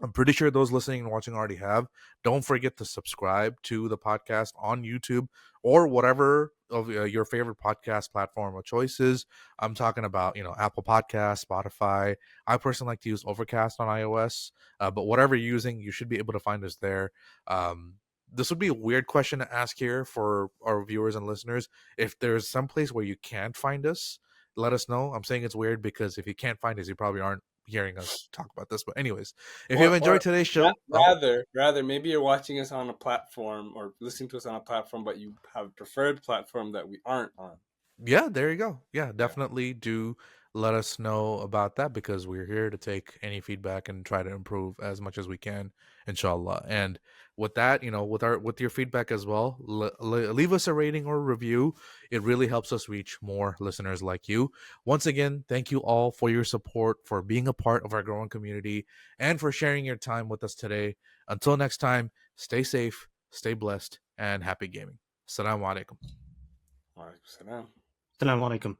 [SPEAKER 1] I'm pretty sure those listening and watching already have. Don't forget to subscribe to the podcast on YouTube or whatever of your favorite podcast platform of choices. I'm talking about, Apple Podcasts, Spotify. I personally like to use Overcast on iOS, but whatever you're using, you should be able to find us there. This would be a weird question to ask here for our viewers and listeners. If there's some place where you can't find us, let us know. I'm saying it's weird because if you can't find us, you probably aren't hearing us talk about this. But anyways, if you have enjoyed today's show,
[SPEAKER 2] rather maybe you're watching us on a platform or listening to us on a platform, but you have a preferred platform that we aren't on.
[SPEAKER 1] Yeah, there you go. Yeah, definitely do let us know about that, because we're here to take any feedback and try to improve as much as we can, inshallah. And with that, with your feedback as well, leave us a rating or review. It really helps us reach more listeners like you. Once again, thank you all for your support, for being a part of our growing community, and for sharing your time with us today. Until next time, stay safe, stay blessed, and happy gaming. Assalamu Alaikum.
[SPEAKER 2] Wa alaikum salam.
[SPEAKER 3] Assalamu Alaikum.